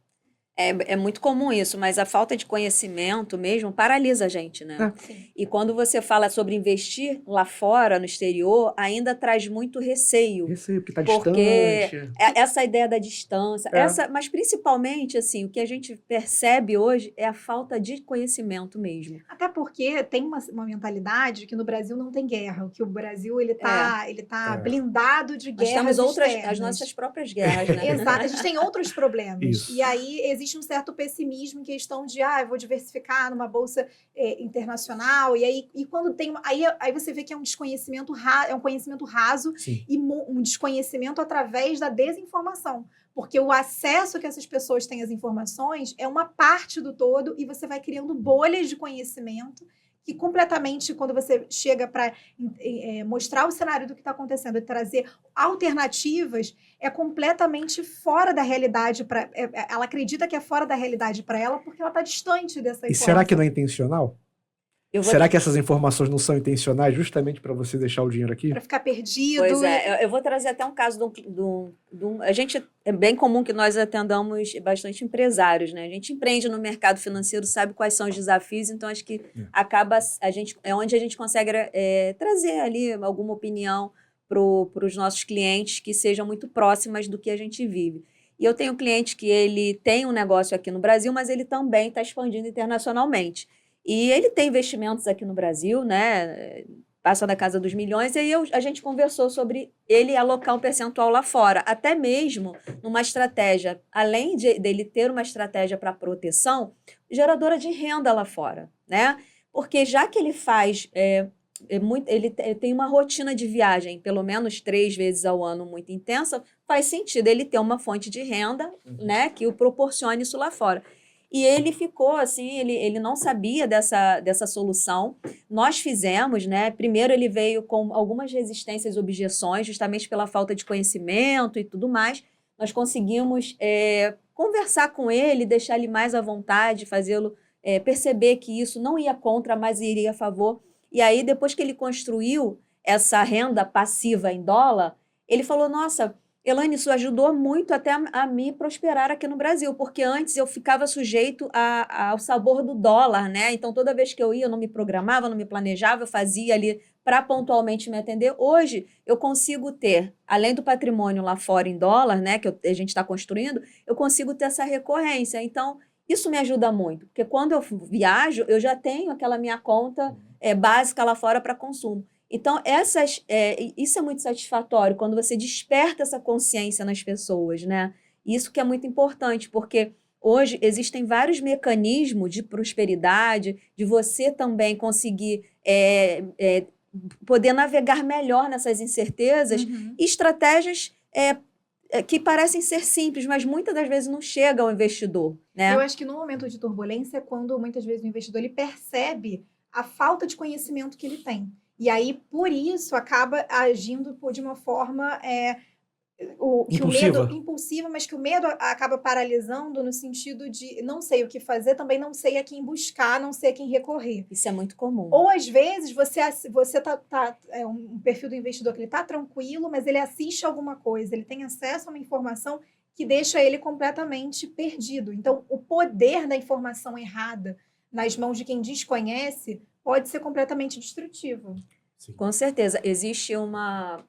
É muito comum isso, mas a falta de conhecimento mesmo paralisa a gente, né? E quando você fala sobre investir lá fora, no exterior, ainda traz muito receio. Receio, porque está distante. Essa ideia da distância, mas principalmente, assim, o que a gente percebe hoje é a falta de conhecimento mesmo. Até porque tem uma mentalidade que no Brasil não tem guerra, que o Brasil ele tá blindado de guerras externas. As nossas próprias guerras, né? Exato, a gente tem outros problemas. Isso. E aí existe um certo pessimismo em questão de, eu vou diversificar numa bolsa internacional, e quando tem... Aí você vê que é um desconhecimento é um conhecimento raso. Sim. E um desconhecimento através da desinformação. Porque o acesso que essas pessoas têm às informações é uma parte do todo, e você vai criando bolhas de conhecimento que completamente, quando você chega para mostrar o cenário do que está acontecendo e trazer alternativas, é completamente fora da realidade. Ela acredita que é fora da realidade para ela porque ela está distante dessa informação. E será que não é intencional? Será que essas informações não são intencionais justamente para você deixar o dinheiro aqui? Para ficar perdido. Pois é, eu vou trazer até um caso a gente, é bem comum que nós atendamos bastante empresários, né? A gente empreende no mercado financeiro, sabe quais são os desafios, então acho que é onde a gente consegue trazer ali alguma opinião para os nossos clientes que sejam muito próximas do que a gente vive. E eu tenho um cliente que ele tem um negócio aqui no Brasil, mas ele também está expandindo internacionalmente. E ele tem investimentos aqui no Brasil, né? Passa da casa dos milhões, e aí a gente conversou sobre ele alocar um percentual lá fora, até mesmo numa estratégia, além dele ter uma estratégia para proteção, geradora de renda lá fora, né? Porque já que ele faz... ele tem uma rotina de viagem, pelo menos 3 vezes ao ano muito intensa, faz sentido ele ter uma fonte de renda, né, que o proporcione isso lá fora. E ele ficou assim, ele não sabia dessa solução. Nós fizemos, né? Primeiro ele veio com algumas resistências e objeções, justamente pela falta de conhecimento e tudo mais. Nós conseguimos conversar com ele, deixar ele mais à vontade, fazê-lo perceber que isso não ia contra, mas iria a favor. E aí, depois que ele construiu essa renda passiva em dólar, ele falou, nossa, Elaine, isso ajudou muito até a me prosperar aqui no Brasil, porque antes eu ficava sujeito ao sabor do dólar, né? Então, toda vez que eu ia, eu não me programava, não me planejava, eu fazia ali para pontualmente me atender. Hoje, eu consigo ter, além do patrimônio lá fora em dólar, né, que a gente está construindo, eu consigo ter essa recorrência. Então, isso me ajuda muito, porque quando eu viajo, eu já tenho aquela minha conta básica lá fora para consumo. Então, isso é muito satisfatório, quando você desperta essa consciência nas pessoas, né? Isso que é muito importante, porque hoje existem vários mecanismos de prosperidade, de você também conseguir poder navegar melhor nessas incertezas, e estratégias que parecem ser simples, mas muitas das vezes não chegam ao investidor, né? Eu acho que no momento de turbulência é quando muitas vezes o investidor ele percebe a falta de conhecimento que ele tem. E aí, por isso, acaba agindo de uma forma que o medo impulsiva, mas que o medo acaba paralisando no sentido de não sei o que fazer, também não sei a quem buscar, não sei a quem recorrer. Isso é muito comum. Ou às vezes você tá um perfil do investidor que ele tá tranquilo, mas ele assiste alguma coisa, ele tem acesso a uma informação que deixa ele completamente perdido. Então, o poder da informação errada nas mãos de quem desconhece pode ser completamente destrutivo. Sim. Com certeza. Existe uma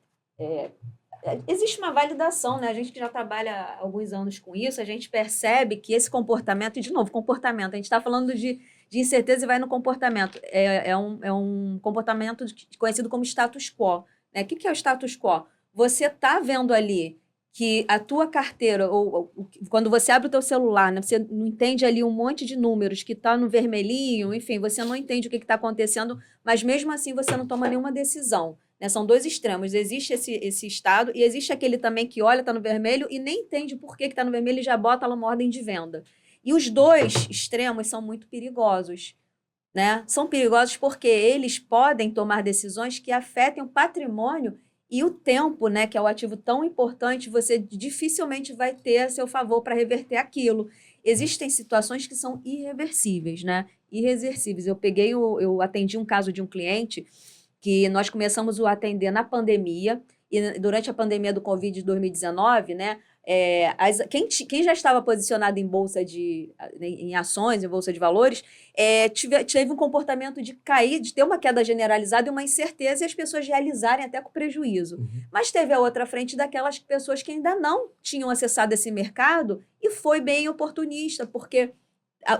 validação, né? A gente que já trabalha há alguns anos com isso, a gente percebe que esse comportamento, e de novo, comportamento, a gente está falando de incerteza e vai no comportamento. É um comportamento conhecido como status quo, né? O que é o status quo? Você está vendo ali que a tua carteira, ou quando você abre o teu celular, né, você não entende ali um monte de números que está no vermelhinho, enfim, você não entende o que está acontecendo, mas mesmo assim você não toma nenhuma decisão, né? São dois extremos, existe esse estado e existe aquele também que olha, está no vermelho e nem entende por que está no vermelho e já bota lá uma ordem de venda. E os dois extremos são muito perigosos, né? São perigosos porque eles podem tomar decisões que afetem o patrimônio e o tempo, né, que é o ativo tão importante, você dificilmente vai ter a seu favor para reverter aquilo. Existem situações que são irreversíveis, né? Irreversíveis. Eu atendi um caso de um cliente que nós começamos a atender na pandemia, e durante a pandemia do Covid de 2019, né? Quem já estava posicionado em bolsa em ações, em bolsa de valores, teve um comportamento de cair, de ter uma queda generalizada e uma incerteza, e as pessoas realizarem até com prejuízo. Uhum. Mas teve a outra frente daquelas pessoas que ainda não tinham acessado esse mercado e foi bem oportunista, porque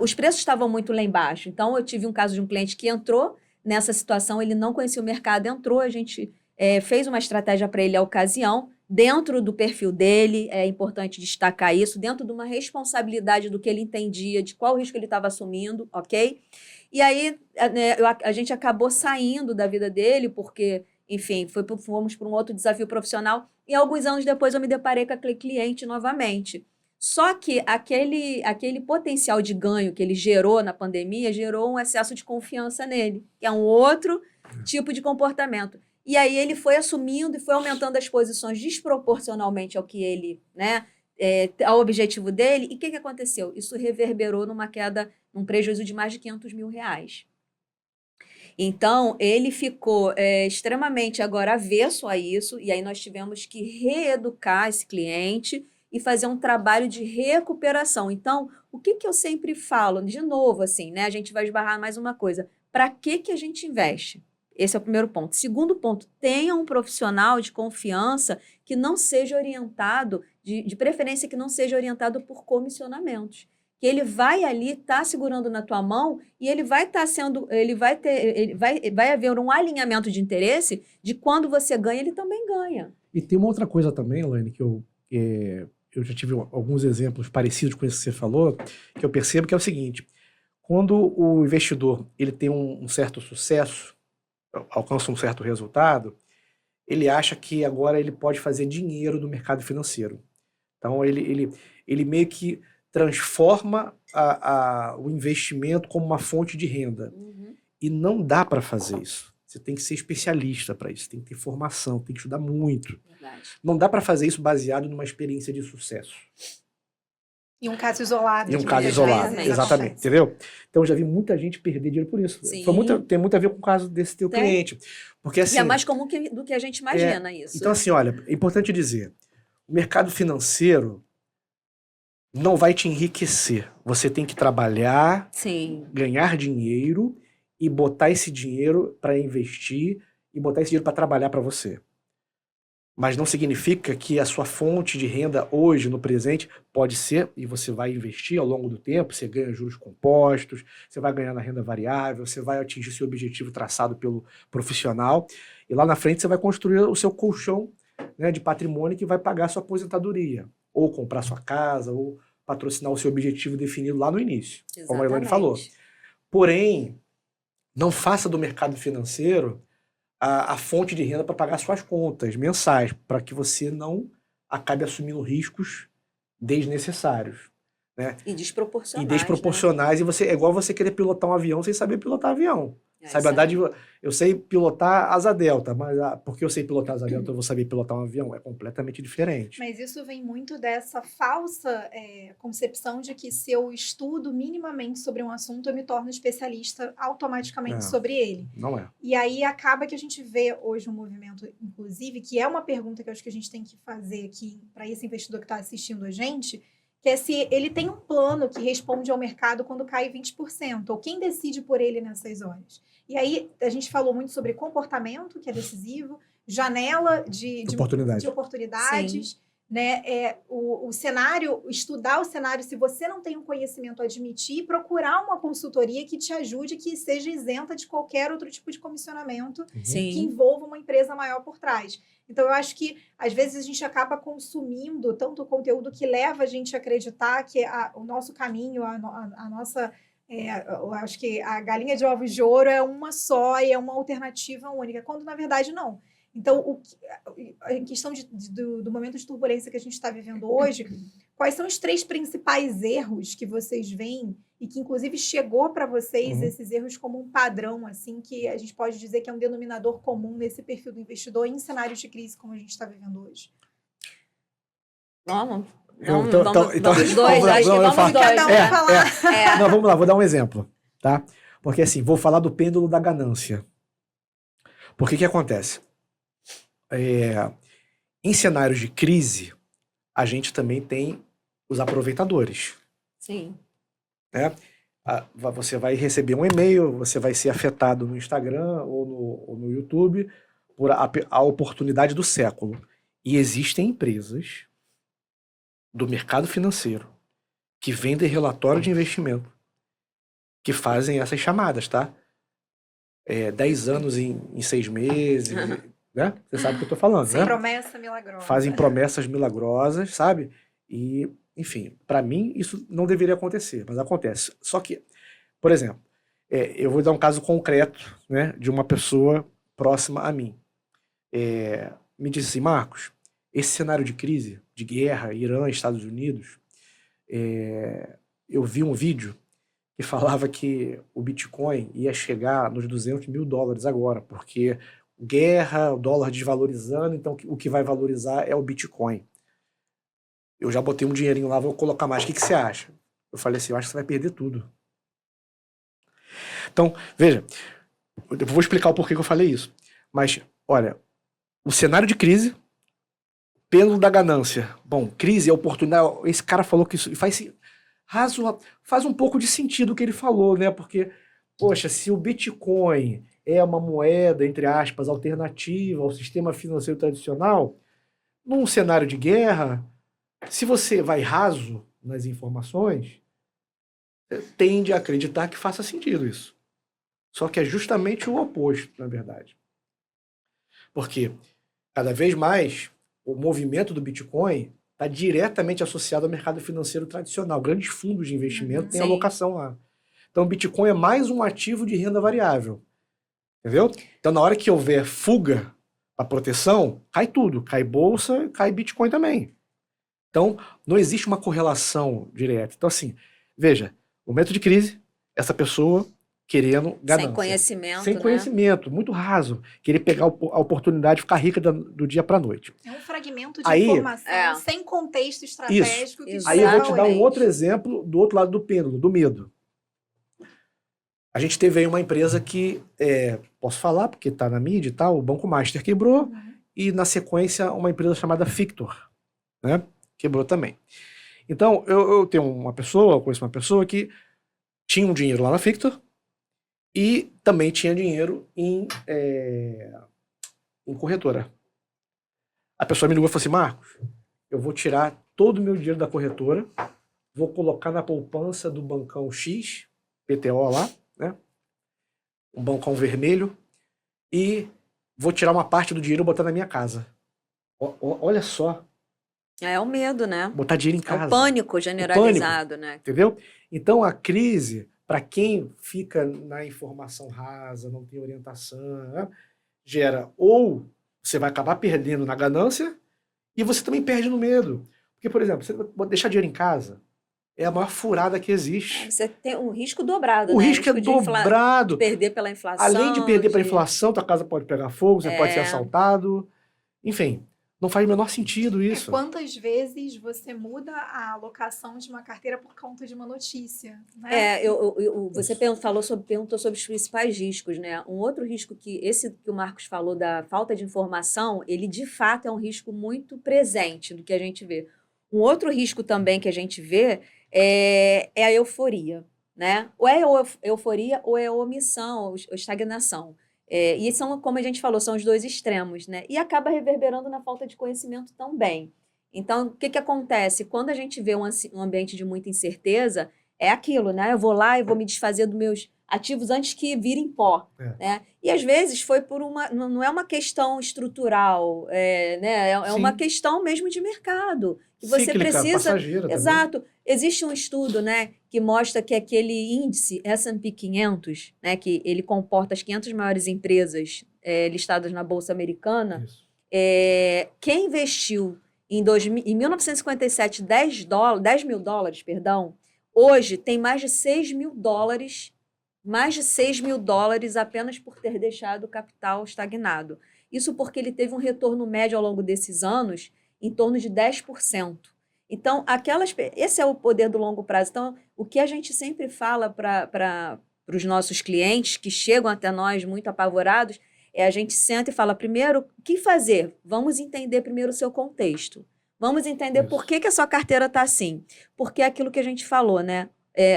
os preços estavam muito lá embaixo. Então, eu tive um caso de um cliente que entrou nessa situação, ele não conhecia o mercado, entrou, a gente fez uma estratégia para ele à ocasião, dentro do perfil dele, é importante destacar isso, dentro de uma responsabilidade do que ele entendia, de qual risco ele estava assumindo, ok? E aí a gente acabou saindo da vida dele, porque, enfim, fomos para um outro desafio profissional, e alguns anos depois eu me deparei com aquele cliente novamente. Só que aquele potencial de ganho que ele gerou na pandemia gerou um excesso de confiança nele, que é um outro tipo de comportamento. E aí ele foi assumindo e foi aumentando as posições desproporcionalmente ao que ele, né, ao objetivo dele. E o que aconteceu? Isso reverberou numa queda, num prejuízo de mais de R$500 mil. Então, ele ficou extremamente agora avesso a isso, e aí nós tivemos que reeducar esse cliente e fazer um trabalho de recuperação. Então, o que eu sempre falo, de novo, assim, né, a gente vai esbarrar mais uma coisa, para que a gente investe? Esse é o primeiro ponto. Segundo ponto, tenha um profissional de confiança que não seja orientado, de preferência que não seja orientado por comissionamentos. Que ele vai ali estar segurando na tua mão e ele vai estar vai haver um alinhamento de interesse de quando você ganha, ele também ganha. E tem uma outra coisa também, Elaine, que eu já tive alguns exemplos parecidos com isso que você falou, que eu percebo que é o seguinte: quando o investidor ele tem um certo sucesso, alcança um certo resultado, ele acha que agora ele pode fazer dinheiro no mercado financeiro. Então, ele meio que transforma o investimento como uma fonte de renda. E não dá para fazer isso. Você tem que ser especialista para isso, tem que ter formação, tem que estudar muito. Verdade. Não dá para fazer isso baseado numa experiência de sucesso. E um caso isolado. Em um de caso muitas isolado, vezes exatamente, acontece. entendeu? Então, eu já vi muita gente perder dinheiro por isso. Sim. Tem muito a ver com o caso desse teu Tem. cliente. Porque, assim, E é mais comum do que a gente imagina isso. então, assim, olha, é importante dizer, o mercado financeiro não vai te enriquecer. Você tem que trabalhar, Sim. ganhar dinheiro e botar esse dinheiro para investir e botar esse dinheiro para trabalhar para você. Mas não significa que a sua fonte de renda hoje, no presente, pode ser, e você vai investir ao longo do tempo, você ganha juros compostos, você vai ganhar na renda variável, você vai atingir seu objetivo traçado pelo profissional, e lá na frente você vai construir o seu colchão, né, de patrimônio que vai pagar a sua aposentadoria, ou comprar sua casa, ou patrocinar o seu objetivo definido lá no início, como a Elaine falou. Porém, não faça do mercado financeiro a fonte de renda para pagar suas contas mensais, para que você não acabe assumindo riscos desnecessários, né? E desproporcionais. E desproporcionais. Né? E você, é igual você querer pilotar um avião sem saber pilotar avião. Sabe, andar eu sei pilotar asa delta, mas porque eu sei pilotar asa delta, eu vou saber pilotar um avião? É completamente diferente. Mas isso vem muito dessa falsa concepção de que se eu estudo minimamente sobre um assunto, eu me torno especialista automaticamente sobre ele. Não é. E aí acaba que a gente vê hoje um movimento, inclusive, que é uma pergunta que eu acho que a gente tem que fazer aqui para esse investidor que está assistindo a gente, que é se ele tem um plano que responde ao mercado quando cai 20%, ou quem decide por ele nessas horas. E aí a gente falou muito sobre comportamento, que é decisivo, janela de oportunidades, né? O cenário, estudar o cenário, se você não tem um conhecimento, admitir e procurar uma consultoria que te ajude, que seja isenta de qualquer outro tipo de comissionamento que envolva uma empresa maior por trás. Então, eu acho que, às vezes, a gente acaba consumindo tanto conteúdo que leva a gente a acreditar que o nosso caminho, a nossa... eu acho que a galinha de ovos de ouro é uma só e é uma alternativa única, quando, na verdade, não. Então, em questão do momento de turbulência que a gente está vivendo hoje, quais são os 3 principais erros que vocês veem e que, inclusive, chegou para vocês esses erros como um padrão, assim, que a gente pode dizer que é um denominador comum nesse perfil do investidor em cenários de crise como a gente está vivendo hoje? Vamos Vamos dois. Cada um falar. Não, vamos lá, vou dar um exemplo, tá? Porque, assim, vou falar do pêndulo da ganância. Por que acontece? Em cenários de crise, a gente também tem os aproveitadores. Sim. Né? Você vai receber um e-mail, você vai ser afetado no Instagram ou no YouTube por a oportunidade do século. E existem empresas do mercado financeiro que vendem relatório de investimento, que fazem essas chamadas, tá? 10 anos em 6 meses, né? Você sabe o que eu tô falando, Sim, né? promessa milagrosa. Fazem promessas milagrosas, sabe? E, enfim, para mim isso não deveria acontecer, mas acontece. Só que, por exemplo, eu vou dar um caso concreto, né, de uma pessoa próxima a mim. Me disse assim, Marcos, esse cenário de crise, de guerra, Irã, Estados Unidos, eu vi um vídeo que falava que o Bitcoin ia chegar nos $200 mil agora, porque guerra, o dólar desvalorizando, então o que vai valorizar é o Bitcoin. Eu já botei um dinheirinho lá, vou colocar mais. O que você acha? Eu falei assim, eu acho que você vai perder tudo. Então, veja, eu vou explicar o porquê que eu falei isso. Mas, olha, o cenário de crise, pêndulo da ganância. Bom, crise é oportunidade. Esse cara falou que isso faz um pouco de sentido o que ele falou, né? Porque, poxa, se o Bitcoin é uma moeda, entre aspas, alternativa ao sistema financeiro tradicional, num cenário de guerra, se você vai raso nas informações, tende a acreditar que faça sentido isso. Só que é justamente o oposto, na verdade. Porque, cada vez mais, o movimento do Bitcoin está diretamente associado ao mercado financeiro tradicional. Grandes fundos de investimento têm alocação lá. Então, o Bitcoin é mais um ativo de renda variável. Entendeu? Então, na hora que houver fuga para proteção, cai tudo. Cai bolsa, cai Bitcoin também. Então, não existe uma correlação direta. Então, assim, veja, momento de crise, essa pessoa querendo ganância. Sem conhecimento, Sem né? conhecimento, muito raso. Querer pegar a oportunidade de ficar rica do dia para a noite. É um fragmento de Aí, informação sem contexto estratégico. Que Aí eu vou te gera dar um leite. outro exemplo do outro lado do pêndulo, do medo. A gente teve aí uma empresa que, posso falar porque está na mídia e tal, o Banco Master quebrou, e na sequência uma empresa chamada Fictor, né? Quebrou também. Então, eu tenho conheço uma pessoa que tinha um dinheiro lá na Fictor e também tinha dinheiro em corretora. A pessoa me ligou e falou assim, Marcos, eu vou tirar todo o meu dinheiro da corretora, vou colocar na poupança do bancão X, PTO lá, né? Um bancão vermelho, e vou tirar uma parte do dinheiro e botar na minha casa. Olha só. É o medo, né? Botar dinheiro em casa. É o pânico generalizado, né? Entendeu? Então, a crise, para quem fica na informação rasa, não tem orientação, né, gera ou você vai acabar perdendo na ganância e você também perde no medo. Porque, por exemplo, você deixar dinheiro em casa é a maior furada que existe. Você tem um risco dobrado, O né? risco é dobrado. De perder pela inflação. Além de perder pela inflação, tua casa pode pegar fogo, você pode ser assaltado. Enfim, não faz o menor sentido isso. Quantas vezes você muda a alocação de uma carteira por conta de uma notícia? Né? Você perguntou sobre os principais riscos, né? Um outro risco esse que o Marcos falou da falta de informação, ele de fato é um risco muito presente do que a gente vê. Um outro risco também que a gente vê é a euforia, né? Ou é euforia ou é omissão, ou estagnação. E são, como a gente falou, são os dois extremos, né? E acaba reverberando na falta de conhecimento também. Então, o que acontece? Quando a gente vê um ambiente de muita incerteza, é aquilo, né? Eu vou lá e vou me desfazer dos meus ativos antes que virem pó, né? E às vezes foi por não é uma questão estrutural, né? É uma questão mesmo de mercado. Que você cíclica, precisa. passageira Exato. Também. Existe um estudo, né, que mostra que aquele índice S&P 500, né, que ele comporta as 500 maiores empresas listadas na Bolsa Americana, quem investiu em 1957 $10 mil, perdão, hoje tem mais de $6 mil, apenas por ter deixado o capital estagnado. Isso porque ele teve um retorno médio ao longo desses anos em torno de 10%. Então, esse é o poder do longo prazo. Então, o que a gente sempre fala para os nossos clientes que chegam até nós muito apavorados, a gente senta e fala, primeiro, o que fazer? Vamos entender primeiro o seu contexto. Vamos entender por que a sua carteira está assim. Porque é aquilo que a gente falou, né?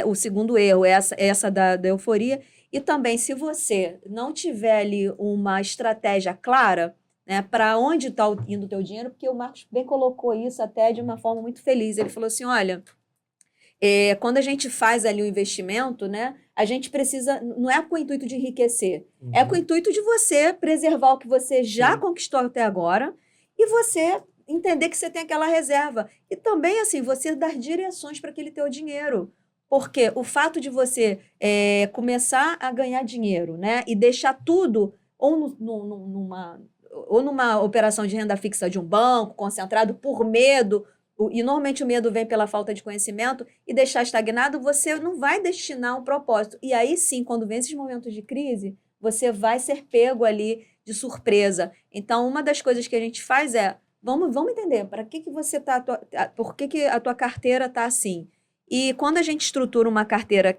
O segundo erro é essa da euforia. E também, se você não tiver ali uma estratégia clara, né, para onde está indo o teu dinheiro, porque o Marcos bem colocou isso até de uma forma muito feliz. Ele falou assim, olha, quando a gente faz ali o investimento, né, a gente precisa, não é com o intuito de enriquecer, é com o intuito de você preservar o que você já conquistou até agora e você entender que você tem aquela reserva. E também, assim, você dar direções para aquele teu dinheiro. Porque o fato de você começar a ganhar dinheiro, né, e deixar tudo ou numa operação de renda fixa de um banco, concentrado por medo, e normalmente o medo vem pela falta de conhecimento, e deixar estagnado, você não vai destinar um propósito. E aí sim, quando vem esses momentos de crise, você vai ser pego ali de surpresa. Então, uma das coisas que a gente faz vamos entender, para que você tá, por que a tua carteira está assim? E quando a gente estrutura uma carteira,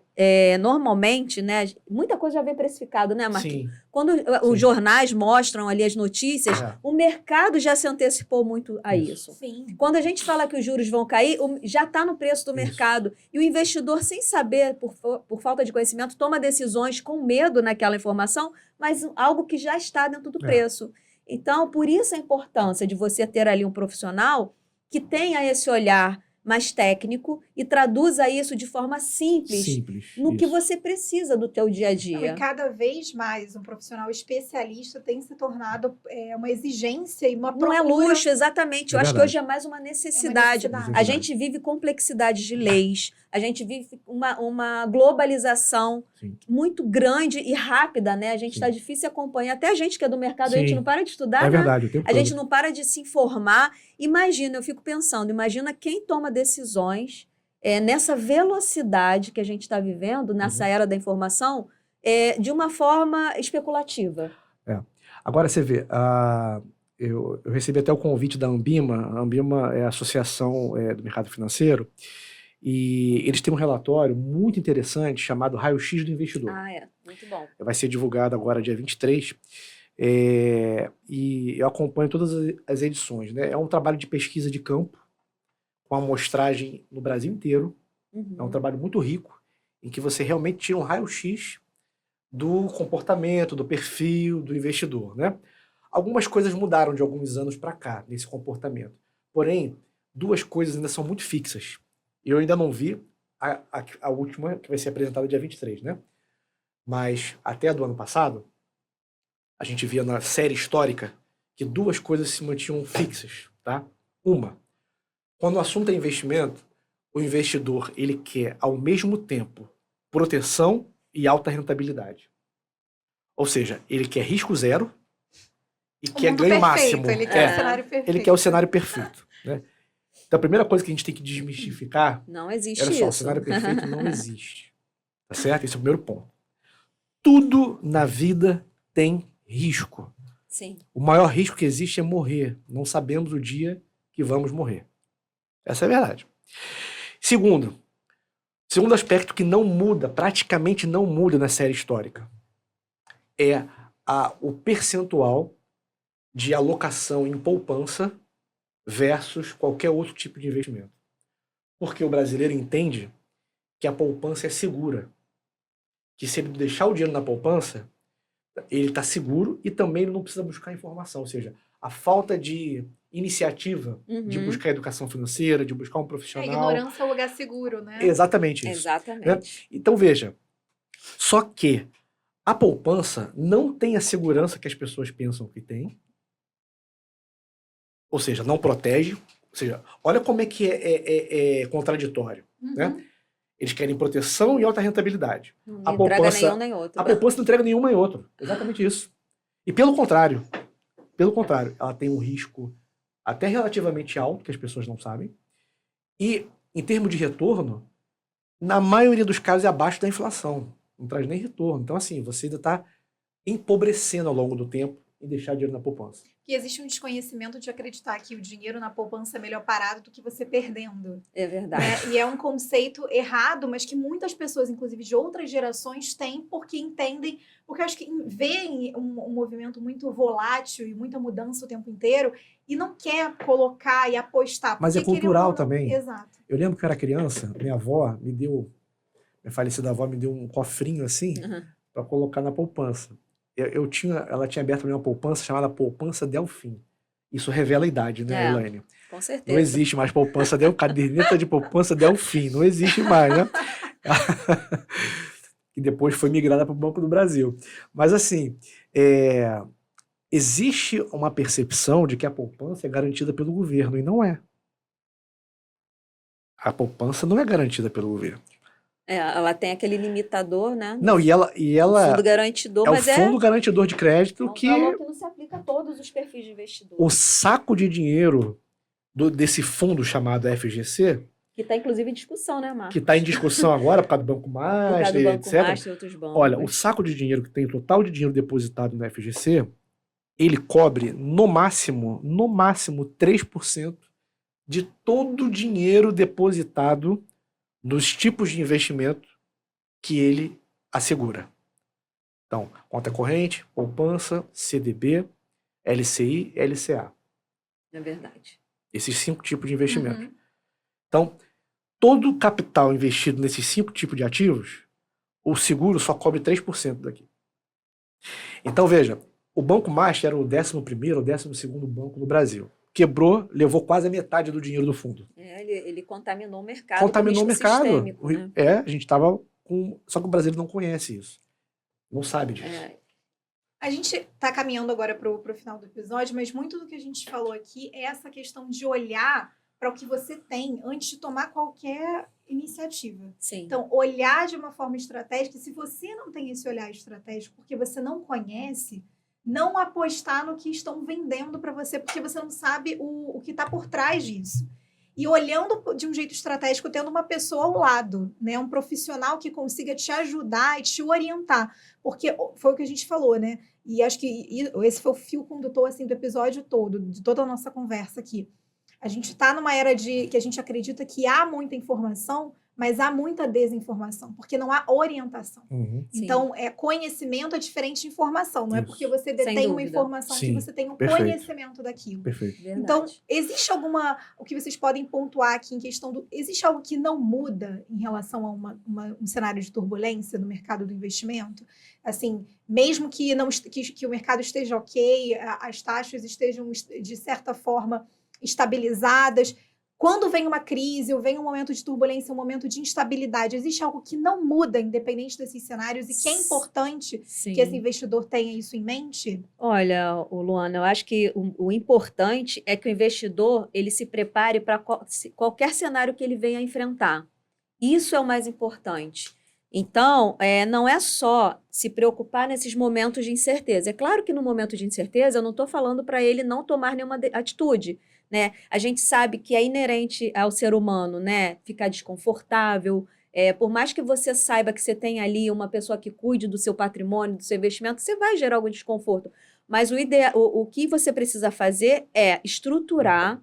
normalmente, né, muita coisa já vem precificado, né, Marquinhos? Sim. Quando os jornais mostram ali as notícias, o mercado já se antecipou muito a isso. Sim. Quando a gente fala que os juros vão cair, já está no preço do mercado. E o investidor, sem saber, por falta de conhecimento, toma decisões com medo naquela informação, mas algo que já está dentro do preço. Então, por isso a importância de você ter ali um profissional que tenha esse olhar mais técnico e traduza isso de forma simples no que você precisa do teu dia a dia. E cada vez mais um profissional especialista tem se tornado uma exigência e uma procura. Não é luxo, exatamente. Eu acho que hoje é mais uma necessidade. A gente vive complexidade de leis, a gente vive uma globalização muito grande e rápida, né? A gente está difícil acompanhar. Até a gente que é do mercado, a gente não para de estudar, verdade, o tempo a gente não para de se informar. Imagina, eu fico pensando, imagina quem toma decisões nessa velocidade que a gente está vivendo, nessa era da informação, de uma forma especulativa. Agora você vê, eu recebi até o convite da Ambima. A Ambima é a Associação do Mercado Financeiro, e eles têm um relatório muito interessante chamado Raio-X do Investidor. Muito bom. Vai ser divulgado agora dia 23, e eu acompanho todas as edições, né? É um trabalho de pesquisa de campo, com amostragem no Brasil inteiro. É um trabalho muito rico, em que você realmente tira um raio-x do comportamento, do perfil do investidor, né? Algumas coisas mudaram de alguns anos para cá, nesse comportamento. Porém, duas coisas ainda são muito fixas. Eu ainda não vi a última, que vai ser apresentada dia 23, né? Mas até a do ano passado, a gente via na série histórica que duas coisas se mantinham fixas, tá? Uma, quando o assunto é investimento, o investidor ele quer, ao mesmo tempo, proteção e alta rentabilidade. Ou seja, ele quer risco zero e quer ganho máximo. Ele quer o cenário perfeito. Ele quer o cenário perfeito, né? Então, a primeira coisa que a gente tem que desmistificar... Não existe olha só, isso. o cenário perfeito não existe. Tá certo? Esse é o primeiro ponto. Tudo na vida tem risco. Sim. O maior risco que existe é morrer. Não sabemos o dia que vamos morrer. Essa é a verdade. Segundo aspecto que não muda, praticamente não muda na série histórica, é o percentual de alocação em poupança versus qualquer outro tipo de investimento. Porque o brasileiro entende que a poupança é segura. Que se ele deixar o dinheiro na poupança, ele está seguro e também ele não precisa buscar informação. Ou seja, a falta de iniciativa de buscar educação financeira, de buscar um profissional... ignorância é o lugar seguro, né? Exatamente isso. Exatamente. Né? Então, veja, só que a poupança não tem a segurança que as pessoas pensam que tem. Ou seja, não protege. Ou seja, olha como é que é contraditório. Né? Eles querem proteção e alta rentabilidade. Não entrega nenhum nem outro. A poupança não entrega nenhum nem outro. Exatamente isso. E pelo contrário, ela tem um risco até relativamente alto, que as pessoas não sabem. E, em termos de retorno, na maioria dos casos é abaixo da inflação. Não traz nem retorno. Então, assim, você ainda está empobrecendo ao longo do tempo em deixar dinheiro na poupança. Que existe um desconhecimento de acreditar que o dinheiro na poupança é melhor parado do que você perdendo. É verdade. E é um conceito errado, mas que muitas pessoas, inclusive de outras gerações, têm porque entendem, porque eu acho que veem um movimento muito volátil e muita mudança o tempo inteiro e não quer colocar e apostar. Mas é cultural também. Exato. Eu lembro que eu era criança, minha falecida avó me deu um cofrinho assim para colocar na poupança. Ela tinha aberto uma poupança chamada Poupança Delfim. Isso revela a idade, né, Elaine? Com certeza. Não existe mais poupança caderneta de poupança Delfim. Não existe mais, né? Que depois foi migrada para o Banco do Brasil. Mas, assim, existe uma percepção de que a poupança é garantida pelo governo, e não é. A poupança não é garantida pelo governo. Ela tem aquele limitador, né? Não, e ela fundo garantidor, mas o fundo garantidor de crédito que não se aplica a todos os perfis de investidor. O saco de dinheiro desse fundo chamado FGC, que está inclusive em discussão, né, Marcos? Que está em discussão agora por causa do Banco Master, etc. E outros bancos. Olha, o saco de dinheiro que tem, o total de dinheiro depositado no FGC, ele cobre no máximo 3% de todo o dinheiro depositado nos tipos de investimento que ele assegura. Então, conta corrente, poupança, CDB, LCI, LCA. É verdade. Esses 5 tipos de investimento. Então, todo o capital investido nesses 5 tipos de ativos, o seguro só cobre 3% daqui. Então, veja, o Banco Master era o 11º ou 12º banco no Brasil. Quebrou, levou quase a metade do dinheiro do fundo. Ele contaminou o mercado. Contaminou o mercado. Né? A gente estava com... Só que o brasileiro não conhece isso. Não sabe disso. A gente está caminhando agora para o final do episódio, mas muito do que a gente falou aqui é essa questão de olhar para o que você tem antes de tomar qualquer iniciativa. Sim. Então, olhar de uma forma estratégica. Se você não tem esse olhar estratégico porque você não conhece, não apostar no que estão vendendo para você, porque você não sabe o que está por trás disso. E olhando de um jeito estratégico, tendo uma pessoa ao lado, né? Um profissional que consiga te ajudar e te orientar. Porque foi o que a gente falou, né? E acho que esse foi o fio condutor assim, do episódio todo, de toda a nossa conversa aqui. A gente está numa era que a gente acredita que há muita informação, mas há muita desinformação, porque não há orientação. Então, conhecimento é diferente de informação. Não é porque você detém uma informação que você tem um conhecimento daquilo. Perfeito. Então, existe o que vocês podem pontuar aqui em questão existe algo que não muda em relação a um cenário de turbulência no mercado do investimento? Assim, mesmo que o mercado esteja ok, as taxas estejam, de certa forma, estabilizadas, quando vem uma crise ou vem um momento de turbulência, um momento de instabilidade, existe algo que não muda independente desses cenários e que é importante que esse investidor tenha isso em mente? Olha, Luana, eu acho que o importante é que o investidor ele se prepare para qualquer cenário que ele venha enfrentar. Isso é o mais importante. Então, não é só se preocupar nesses momentos de incerteza. É claro que no momento de incerteza eu não estou falando para ele não tomar nenhuma atitude, né? A gente sabe que é inerente ao ser humano, né? Ficar desconfortável. Por mais que você saiba que você tem ali uma pessoa que cuide do seu patrimônio, do seu investimento, você vai gerar algum desconforto. Mas o que você precisa fazer é estruturar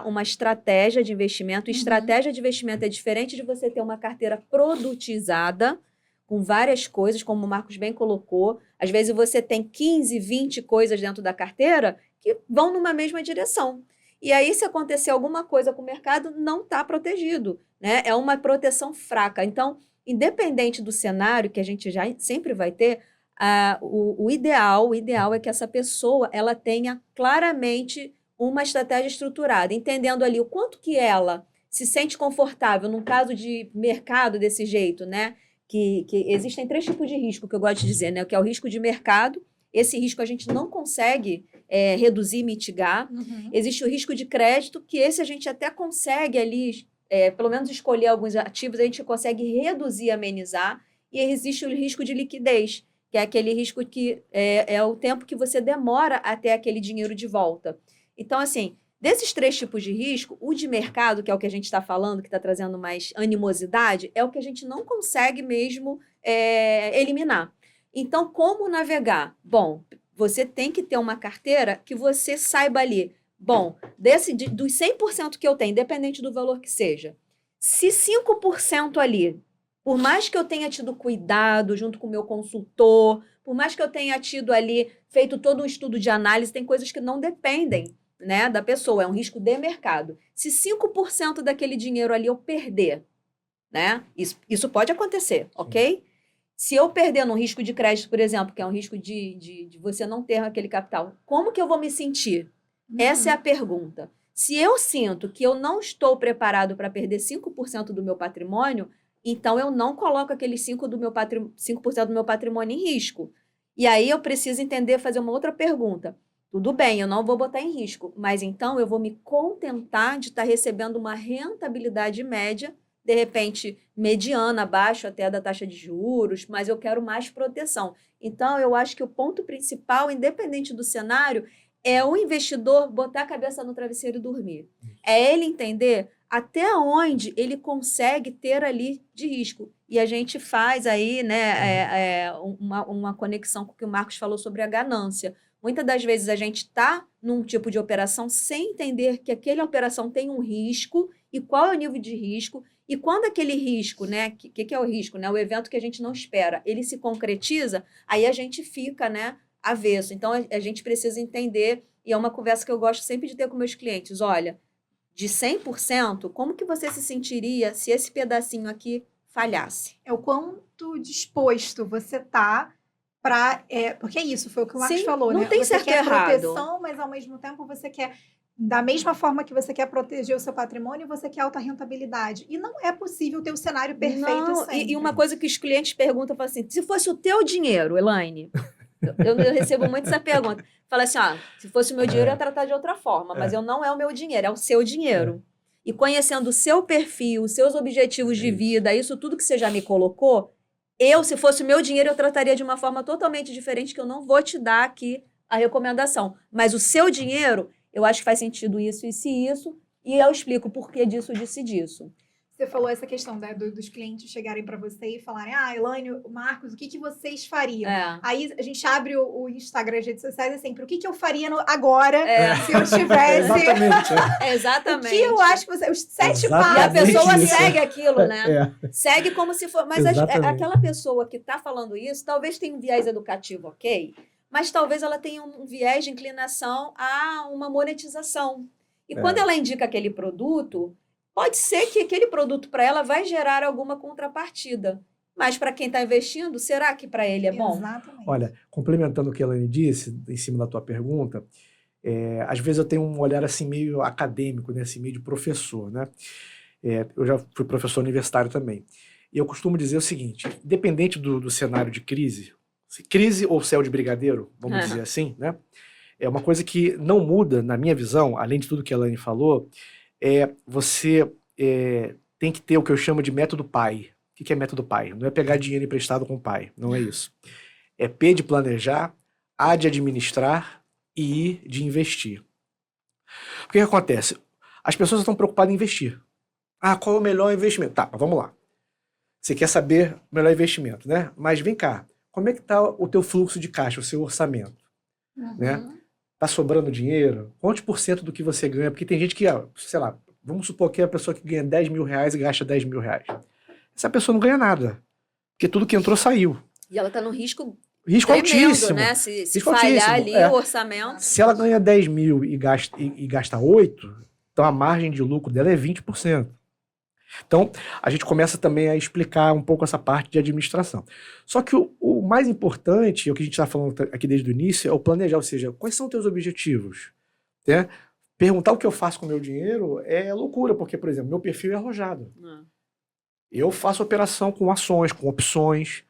uma estratégia de investimento. Estratégia de investimento é diferente de você ter uma carteira produtizada, com várias coisas, como o Marcos bem colocou. Às vezes você tem 15, 20 coisas dentro da carteira que vão numa mesma direção. E aí, se acontecer alguma coisa com o mercado, não está protegido, né? É uma proteção fraca. Então, independente do cenário que a gente já sempre vai ter, o ideal é que essa pessoa ela tenha claramente uma estratégia estruturada, entendendo ali o quanto que ela se sente confortável num caso de mercado desse jeito, né? Que existem 3 tipos de risco que eu gosto de dizer, né? Que é o risco de mercado. Esse risco a gente não consegue reduzir, mitigar. Existe o risco de crédito, que esse a gente até consegue ali, pelo menos escolher alguns ativos, a gente consegue reduzir, amenizar. E existe o risco de liquidez, que é aquele risco que é o tempo que você demora até aquele dinheiro de volta. Então, assim, desses 3 tipos de risco, o de mercado, que é o que a gente está falando, que está trazendo mais animosidade, é o que a gente não consegue mesmo eliminar. Então, como navegar? Bom, você tem que ter uma carteira que você saiba ali. Bom, dos 100% que eu tenho, independente do valor que seja, se 5% ali, por mais que eu tenha tido cuidado junto com o meu consultor, por mais que eu tenha tido ali, feito todo um estudo de análise, tem coisas que não dependem, né, da pessoa, é um risco de mercado. Se 5% daquele dinheiro ali eu perder, né, isso pode acontecer, ok? Se eu perder no risco de crédito, por exemplo, que é um risco de você não ter aquele capital, como que eu vou me sentir? Essa é a pergunta. Se eu sinto que eu não estou preparado para perder 5% do meu patrimônio, então eu não coloco aqueles 5% do meu patrimônio em risco. E aí eu preciso entender, fazer uma outra pergunta. Tudo bem, eu não vou botar em risco, mas então eu vou me contentar de estar recebendo uma rentabilidade média, de repente mediana, abaixo até da taxa de juros, mas eu quero mais proteção. Então, eu acho que o ponto principal, independente do cenário, é o investidor botar a cabeça no travesseiro e dormir. É ele entender até onde ele consegue ter ali de risco. E a gente faz aí, né, uma conexão com o que o Marcos falou sobre a ganância. Muitas das vezes a gente está num tipo de operação sem entender que aquela operação tem um risco e qual é o nível de risco. E quando aquele risco, né, que é o risco, né, o evento que a gente não espera, ele se concretiza, aí a gente fica, né, avesso. Então, a gente precisa entender, e é uma conversa que eu gosto sempre de ter com meus clientes, olha, de 100%, como que você se sentiria se esse pedacinho aqui falhasse? É o quanto disposto você está para... porque é isso, foi o que o Marcos falou, não né? Tem você certo quer errado. proteção, mas ao mesmo tempo você quer... Da mesma forma que você quer proteger o seu patrimônio, você quer alta rentabilidade. E não é possível ter o cenário perfeito sempre. E uma coisa que os clientes perguntam, falam assim, se fosse o teu dinheiro, Elaine, eu recebo muito essa pergunta, fala assim, se fosse o meu dinheiro, eu ia tratar de outra forma, mas não é o meu dinheiro, é o seu dinheiro. E conhecendo o seu perfil, os seus objetivos de vida, isso tudo que você já me colocou, se fosse o meu dinheiro, eu trataria de uma forma totalmente diferente, que eu não vou te dar aqui a recomendação. Mas o seu dinheiro, eu acho que faz sentido isso, e eu explico o porquê disso, disso. Você falou essa questão, né, dos clientes chegarem para você e falarem: Elaine, Marcos, o que vocês fariam? Aí a gente abre o Instagram, as redes sociais, é sempre: o que eu faria agora se eu tivesse... Exatamente. Exatamente. O que eu acho que você... Os 7 E a passos. pessoa isso. segue aquilo, né? Segue como se for... Mas Exatamente. aquela pessoa que está falando isso, talvez tenha um viés educativo, ok? Mas talvez ela tenha um viés de inclinação a uma monetização. E quando ela indica aquele produto... Pode ser que aquele produto para ela vai gerar alguma contrapartida. Mas para quem está investindo, será que para ele é bom? Exatamente. Olha, complementando o que a Elaine disse, em cima da tua pergunta, às vezes eu tenho um olhar assim meio acadêmico, né, assim, meio de professor, né? Eu já fui professor universitário também. E eu costumo dizer o seguinte: independente do cenário de crise ou céu de brigadeiro, vamos dizer assim, né? É uma coisa que não muda, na minha visão, além de tudo que a Elaine falou, você tem que ter o que eu chamo de método pai. O que é método pai? Não é pegar dinheiro emprestado com o pai, não é isso. É P de planejar, A de administrar e I de investir. O que acontece? As pessoas estão preocupadas em investir. Qual é o melhor investimento? Tá, vamos lá. Você quer saber o melhor investimento, né? Mas vem cá, como é que está o teu fluxo de caixa, o seu orçamento? Né? Tá sobrando dinheiro? Quantos por cento do que você ganha? Porque tem gente que, sei lá, vamos supor que é a pessoa que ganha 10 mil reais e gasta 10 mil reais. Essa pessoa não ganha nada. Porque tudo que entrou saiu. E ela está no risco tremendo, altíssimo, né? Se risco falhar altíssimo. ali o orçamento. Se ela ganha 10 mil e gasta 8, então a margem de lucro dela é 20%. Então, a gente começa também a explicar um pouco essa parte de administração. Só que o mais importante, o que a gente está falando aqui desde o início, é o planejar, ou seja, quais são os teus objetivos? Né? Perguntar o que eu faço com o meu dinheiro é loucura, porque, por exemplo, meu perfil é arrojado. Eu faço operação com ações, com opções.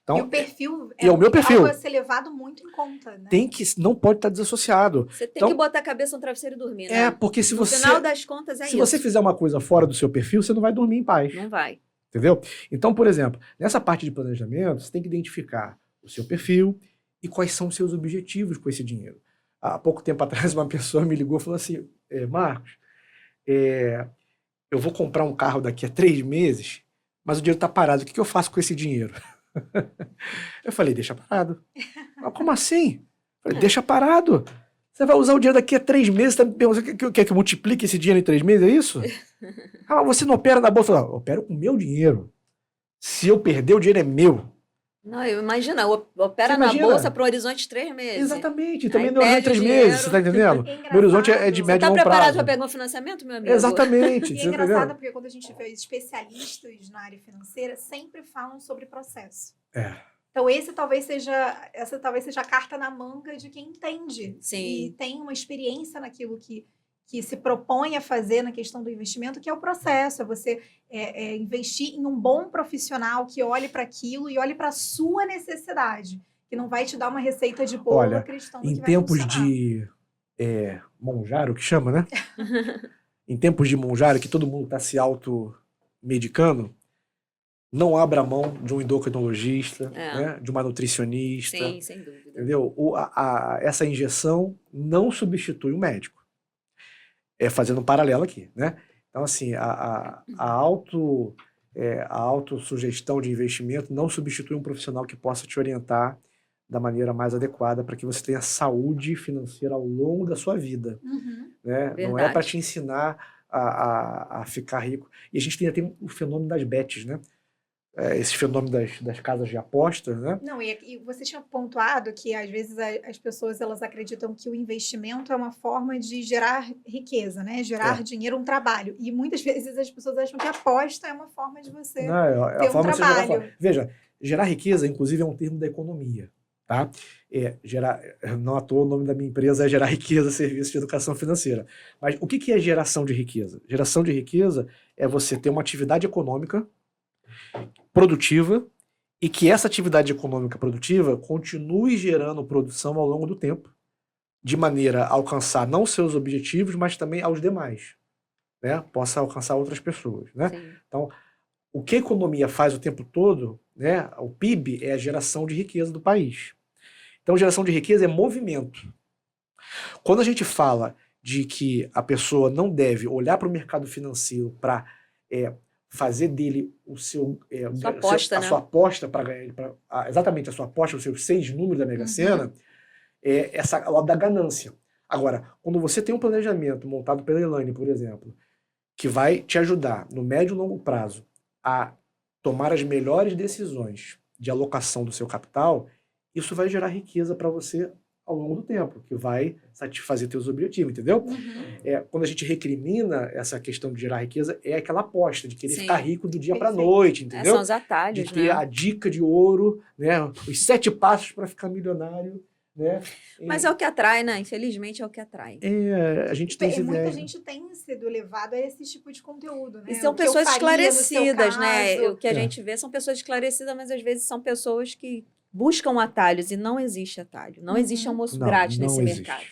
Então, e o perfil o meu perfil algo a ser levado muito em conta, né? Não pode estar desassociado. Você tem que botar a cabeça no travesseiro e dormir, né? Porque no final das contas se você fizer uma coisa fora do seu perfil, você não vai dormir em paz. Não vai. Entendeu? Então, por exemplo, nessa parte de planejamento, você tem que identificar o seu perfil e quais são os seus objetivos com esse dinheiro. Há pouco tempo atrás, uma pessoa me ligou e falou assim: Marcos, eu vou comprar um carro daqui a 3 meses, mas o dinheiro está parado. O que eu faço com esse dinheiro? Eu falei: deixa parado. Mas como assim? Eu falei: deixa parado. Você vai usar o dinheiro daqui a 3 meses, tá me perguntando, quer que eu multiplique esse dinheiro em 3 meses, é isso? Você não opera na bolsa? Eu opero com o meu dinheiro. Se eu perder, o dinheiro é meu. Não, imagina, opera na bolsa para o horizonte de 3 meses. Exatamente, também no horizonte de 3 meses, você tá entendendo? Meu horizonte é de médio e longo prazo. Você tá preparado para pegar um financiamento, meu amigo? Exatamente. E é engraçado porque quando a gente vê especialistas na área financeira, sempre falam sobre processo. Então, essa talvez seja a carta na manga de quem entende. Sim. E tem uma experiência naquilo que se propõe a fazer na questão do investimento, que é o processo. É você investir em um bom profissional que olhe para aquilo e olhe para a sua necessidade. Que não vai te dar uma receita de bolo acreditando que vai tempos funcionar. De monjaro, que chama, né? Em tempos de monjaro, que todo mundo está se automedicando, não abra mão de um endocrinologista, né? De uma nutricionista. Sim, sem dúvida. Entendeu? Essa injeção não substitui o médico. Fazendo um paralelo aqui, né? Então, assim, a autossugestão de investimento não substitui um profissional que possa te orientar da maneira mais adequada para que você tenha saúde financeira ao longo da sua vida. Né? Não é para te ensinar a ficar rico. E a gente tem o fenômeno das bets, né? Esse fenômeno das casas de apostas, né? Não, e você tinha pontuado que às vezes as pessoas elas acreditam que o investimento é uma forma de gerar riqueza, né? Gerar dinheiro, um trabalho. E muitas vezes as pessoas acham que a aposta é uma forma de você ter um trabalho. Veja, gerar riqueza, inclusive, é um termo da economia, tá? Não à toa o nome da minha empresa é Gerar Riqueza, Serviço de Educação Financeira. Mas o que é geração de riqueza? Geração de riqueza é você ter uma atividade econômica produtiva e que essa atividade econômica produtiva continue gerando produção ao longo do tempo, de maneira a alcançar não seus objetivos, mas também aos demais, né? Possa alcançar outras pessoas, né? Sim. Então, o que a economia faz o tempo todo, né? O PIB é a geração de riqueza do país. Então, geração de riqueza é movimento. Quando a gente fala de que a pessoa não deve olhar para o mercado financeiro para fazer dele o seu, Sua aposta, a né? sua aposta para ganhar, exatamente a sua aposta, os seus 6 números da Mega Sena, é essa lado da ganância. Agora, quando você tem um planejamento montado pela Elaine, por exemplo, que vai te ajudar no médio e longo prazo a tomar as melhores decisões de alocação do seu capital, isso vai gerar riqueza para você ao longo do tempo, que vai satisfazer teus objetivos, entendeu? Quando a gente recrimina essa questão de gerar riqueza, é aquela aposta de querer Sim. ficar rico do dia para Perfeito. noite, entendeu? São os atalhos, De ter né? a dica de ouro, né? Os 7 passos para ficar milionário, né? Mas é o que atrai, né? Infelizmente é o que atrai. A gente tem esse Muita viés, né? gente tem sido levado a esse tipo de conteúdo, né? E são O que eu pessoas faria no seu esclarecidas, né? caso. O que a gente vê são pessoas esclarecidas, mas às vezes são pessoas que buscam atalhos e não existe atalho. Não existe almoço grátis nesse existe. mercado.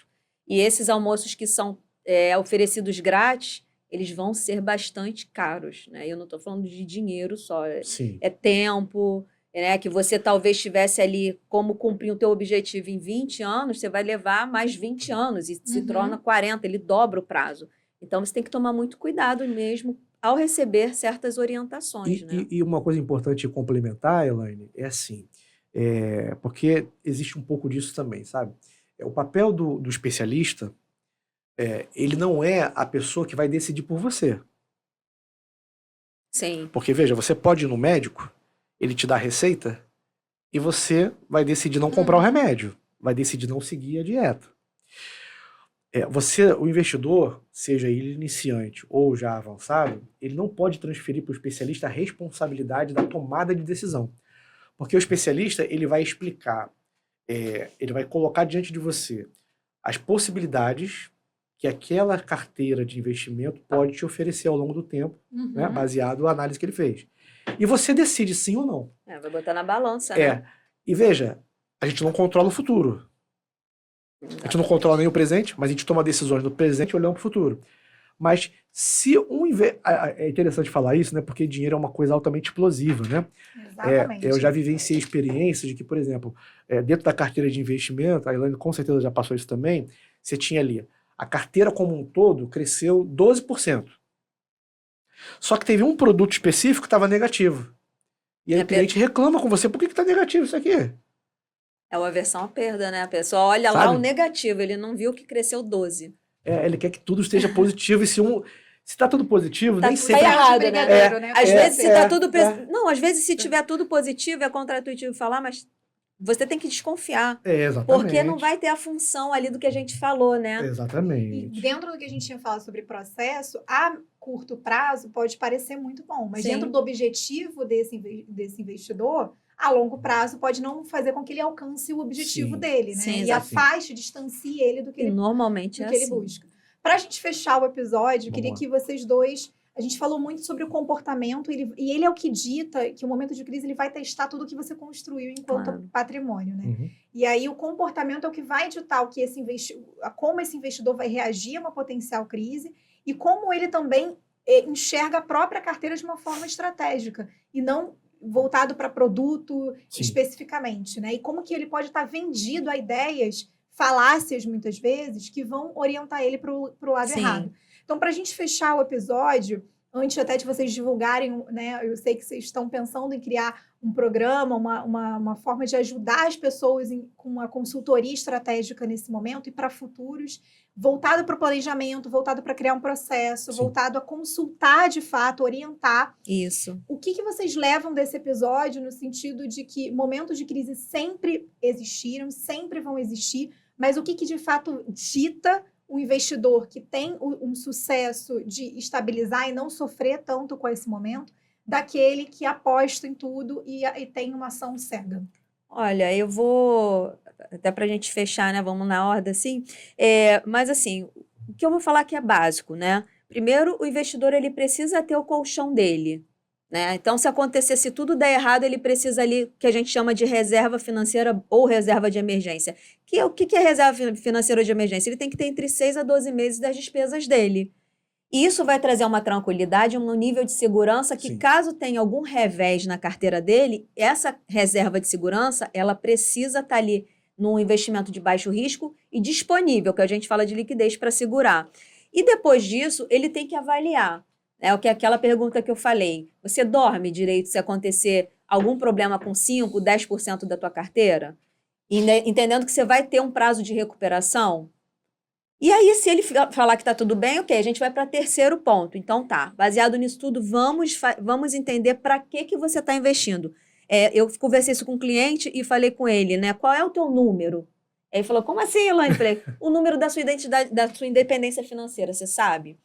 E esses almoços que são oferecidos grátis, eles vão ser bastante caros, né? Eu não estou falando de dinheiro só, Sim. é tempo, né? Que você talvez tivesse ali como cumprir o teu objetivo em 20 anos, você vai levar mais 20 anos e se torna 40, ele dobra o prazo. Então, você tem que tomar muito cuidado mesmo ao receber certas orientações, né? E uma coisa importante complementar, Elaine, é assim, porque existe um pouco disso também, sabe? O papel do especialista, ele não é a pessoa que vai decidir por você. Sim. Porque, veja, você pode ir no médico, ele te dá a receita, e você vai decidir não comprar o remédio, vai decidir não seguir a dieta. O investidor, seja ele iniciante ou já avançado, ele não pode transferir para o especialista a responsabilidade da tomada de decisão. Porque o especialista, ele vai explicar, ele vai colocar diante de você as possibilidades que aquela carteira de investimento pode te oferecer ao longo do tempo, né, baseado na análise que ele fez. E você decide sim ou não. Vai botar na balança, né? E veja, a gente não controla o futuro. A gente não controla nem o presente, mas a gente toma decisões no presente olhando para o futuro. Mas se é interessante falar isso, né? Porque dinheiro é uma coisa altamente explosiva, né? Exatamente. Eu já vivenciei experiências de que, por exemplo, dentro da carteira de investimento, a Elaine com certeza já passou isso também, você tinha ali, a carteira como um todo cresceu 12%. Só que teve um produto específico que estava negativo. E aí o cliente reclama com você, por que está negativo isso aqui? É uma aversão à perda, né? A pessoa olha lá o negativo, ele não viu que cresceu 12. Ele quer que tudo esteja positivo, e se está tudo positivo, nem sempre... Tá errado, né? Às vezes se tá tudo... Não, às vezes se tiver tudo positivo, é contra-intuitivo falar, mas você tem que desconfiar. Exatamente. Porque não vai ter a função ali do que a gente falou, né? Exatamente. E dentro do que a gente tinha falado sobre processo, a curto prazo pode parecer muito bom, mas dentro do objetivo desse investidor, a longo prazo pode não fazer com que ele alcance o objetivo dele, né? Sim, e afaste, distancie ele do que ele, normalmente do que ele busca. Para a gente fechar o episódio, eu queria que vocês dois... A gente falou muito sobre o comportamento, e ele é o que dita que o momento de crise ele vai testar tudo que você construiu enquanto patrimônio, né? E aí o comportamento é o que vai ditar o que como esse investidor vai reagir a uma potencial crise e como ele também enxerga a própria carteira de uma forma estratégica e não voltado para produto especificamente, né? E como que ele pode estar vendido a ideias, falácias muitas vezes, que vão orientar ele para o lado errado. Então, para a gente fechar o episódio, antes até de vocês divulgarem, né? Eu sei que vocês estão pensando em criar um programa, uma forma de ajudar as pessoas com uma consultoria estratégica nesse momento e para futuros, voltado para o planejamento, voltado para criar um processo, voltado a consultar de fato, orientar. Isso. O que vocês levam desse episódio no sentido de que momentos de crise sempre existiram, sempre vão existir, mas o que de fato dita o investidor que tem um sucesso de estabilizar e não sofrer tanto com esse momento, daquele que aposta em tudo e tem uma ação cega? Olha, eu vou... Até para a gente fechar, né? Vamos na ordem, assim. Mas, assim, o que eu vou falar aqui é básico, né? Primeiro, o investidor, ele precisa ter o colchão dele, né? Então, se tudo der errado, ele precisa ali, que a gente chama de reserva financeira ou reserva de emergência. O que é reserva financeira de emergência? Ele tem que ter entre 6 a 12 meses das despesas dele. E isso vai trazer uma tranquilidade, um nível de segurança que, Sim. caso tenha algum revés na carteira dele, essa reserva de segurança, ela precisa estar ali num investimento de baixo risco e disponível, que a gente fala de liquidez para segurar. E depois disso, ele tem que avaliar. É o que aquela pergunta que eu falei. Você dorme direito se acontecer algum problema com 5, 10% da tua carteira? E, né, entendendo que você vai ter um prazo de recuperação? E aí, se ele falar que está tudo bem, ok, a gente vai para terceiro ponto. Então tá, baseado nisso tudo, vamos entender para que você está investindo. Eu conversei isso com o cliente e falei com ele, né? Qual é o teu número? Aí ele falou, como assim, Elaine? Eu falei, o número da sua identidade, da sua independência financeira, você sabe?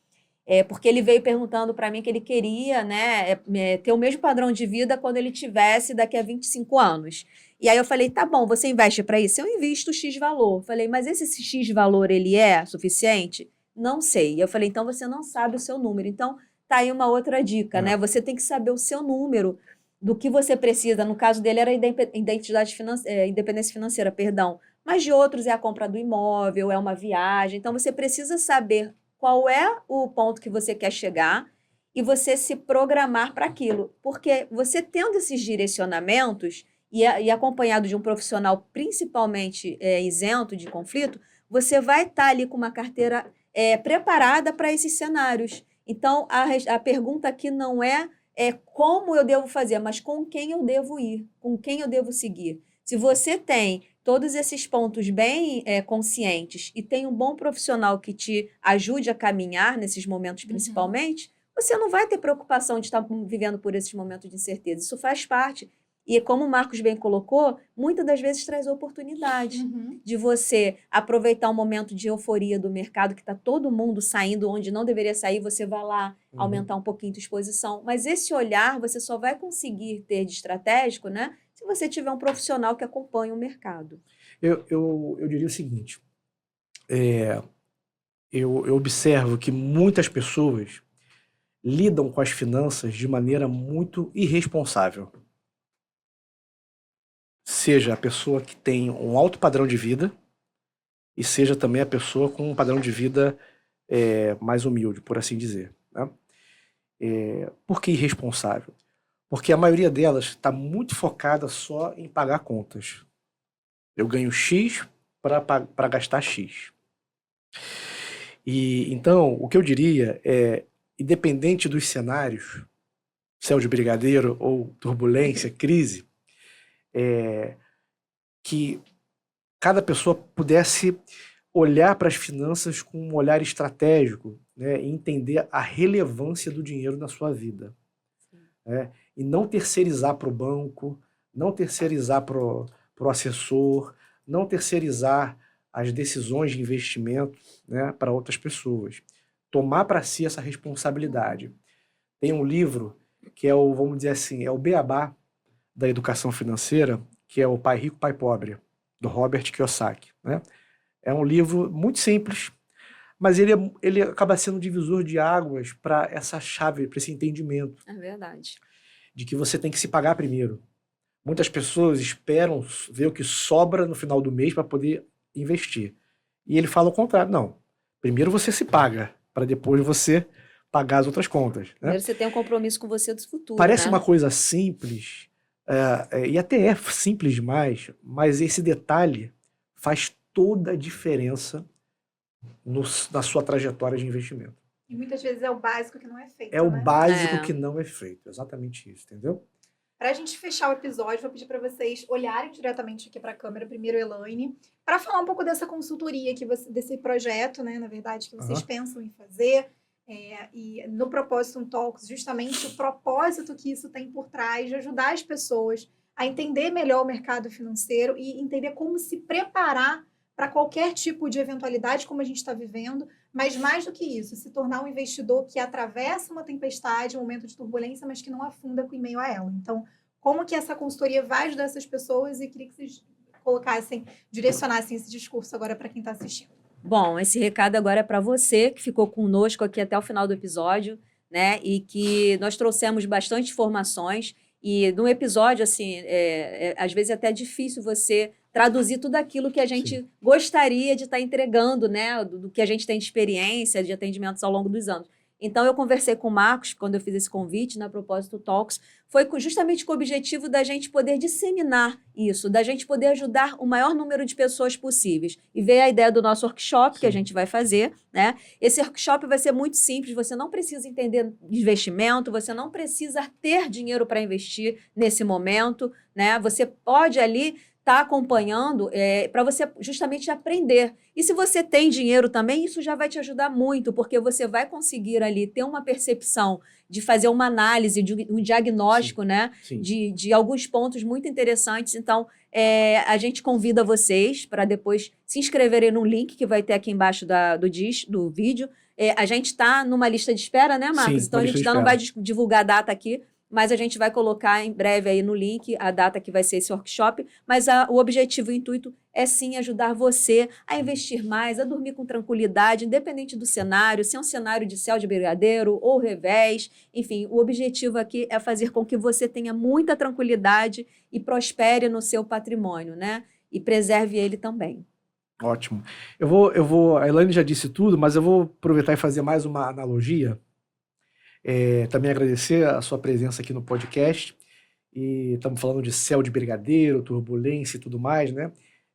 Porque ele veio perguntando para mim que ele queria, né, ter o mesmo padrão de vida quando ele tivesse daqui a 25 anos. E aí eu falei, tá bom, você investe para isso? Eu invisto X valor. Falei, mas esse X valor, ele é suficiente? Não sei. E eu falei, então você não sabe o seu número. Então, tá aí uma outra dica, né? Você tem que saber o seu número do que você precisa. No caso dele era independência financeira, perdão. Mas de outros é a compra do imóvel, é uma viagem. Então, você precisa saber qual é o ponto que você quer chegar e você se programar para aquilo. Porque você tendo esses direcionamentos e acompanhado de um profissional principalmente isento de conflito, você vai estar ali com uma carteira preparada para esses cenários. Então, a pergunta aqui não é como eu devo fazer, mas com quem eu devo ir, com quem eu devo seguir. Se você tem todos esses pontos bem conscientes e tem um bom profissional que te ajude a caminhar nesses momentos principalmente, você não vai ter preocupação de estar vivendo por esses momentos de incerteza. Isso faz parte. E como o Marcos bem colocou, muitas das vezes traz oportunidade de você aproveitar um momento de euforia do mercado, que está todo mundo saindo onde não deveria sair, você vai lá aumentar um pouquinho a exposição. Mas esse olhar você só vai conseguir ter de estratégico, né, se você tiver um profissional que acompanhe o mercado. Eu diria o seguinte, eu observo que muitas pessoas lidam com as finanças de maneira muito irresponsável. Seja a pessoa que tem um alto padrão de vida e seja também a pessoa com um padrão de vida mais humilde, por assim dizer, né? Por que irresponsável? Porque a maioria delas está muito focada só em pagar contas. Eu ganho X para gastar X. E então, o que eu diria é, independente dos cenários, céu de brigadeiro ou turbulência, crise, que cada pessoa pudesse olhar para as finanças com um olhar estratégico, né, e entender a relevância do dinheiro na sua vida. E não terceirizar para o banco, não terceirizar para o assessor, não terceirizar as decisões de investimento, né, para outras pessoas. Tomar para si essa responsabilidade. Tem um livro que é o, vamos dizer assim, é o beabá da educação financeira, que é o Pai Rico, Pai Pobre, do Robert Kiyosaki, né? É um livro muito simples, mas ele acaba sendo um divisor de águas para essa chave, para esse entendimento. É verdade. De que você tem que se pagar primeiro. Muitas pessoas esperam ver o que sobra no final do mês para poder investir. E ele fala o contrário. Não. Primeiro você se paga, para depois você pagar as outras contas. Né? Primeiro você tem um compromisso com você do futuro. Parece né? uma coisa simples, e até é simples demais, mas esse detalhe faz toda a diferença na sua trajetória de investimento. E muitas vezes é o básico que não é feito. É o básico que não é feito. Exatamente isso, entendeu? Para a gente fechar o episódio, vou pedir para vocês olharem diretamente aqui para a câmera, primeiro Elaine, para falar um pouco dessa consultoria, desse projeto, né, na verdade, que vocês pensam em fazer, e no Propósito Talks, justamente o propósito que isso tem por trás de ajudar as pessoas a entender melhor o mercado financeiro e entender como se preparar para qualquer tipo de eventualidade como a gente está vivendo, mas mais do que isso, se tornar um investidor que atravessa uma tempestade, um momento de turbulência, mas que não afunda em meio a ela. Então, como que essa consultoria vai ajudar essas pessoas? E queria que vocês direcionassem esse discurso agora para quem está assistindo. Bom, esse recado agora é para você que ficou conosco aqui até o final do episódio, né? E que nós trouxemos bastante informações. E no episódio, assim, às vezes é até difícil você traduzir tudo aquilo que a gente gostaria de estar entregando, né? Do que a gente tem de experiência, de atendimentos ao longo dos anos. Então, eu conversei com o Marcos, quando eu fiz esse convite na Propósito Talks, foi justamente com o objetivo da gente poder disseminar isso, da gente poder ajudar o maior número de pessoas possíveis. E veio a ideia do nosso workshop, que a gente vai fazer, né? Esse workshop vai ser muito simples, você não precisa entender investimento, você não precisa ter dinheiro para investir nesse momento, né? Você pode ali estar acompanhando para você justamente aprender. E se você tem dinheiro também, isso já vai te ajudar muito, porque você vai conseguir ali ter uma percepção de fazer uma análise, de um diagnóstico, né? Sim. De alguns pontos muito interessantes. Então, a gente convida vocês para depois se inscreverem no link que vai ter aqui embaixo do vídeo. A gente está numa lista de espera, né, Marcos? Sim, então, a uma gente lista de ainda não vai espera. divulgar a data aqui, mas a gente vai colocar em breve aí no link a data que vai ser esse workshop. Mas o objetivo, o intuito é sim ajudar você a investir mais, a dormir com tranquilidade, independente do cenário, se é um cenário de céu de brigadeiro ou revés. Enfim, o objetivo aqui é fazer com que você tenha muita tranquilidade e prospere no seu patrimônio, né? E preserve ele também. Ótimo. A Elaine já disse tudo, mas eu vou aproveitar e fazer mais uma analogia. Também agradecer a sua presença aqui no podcast. E estamos falando de céu de brigadeiro, turbulência e tudo mais, né?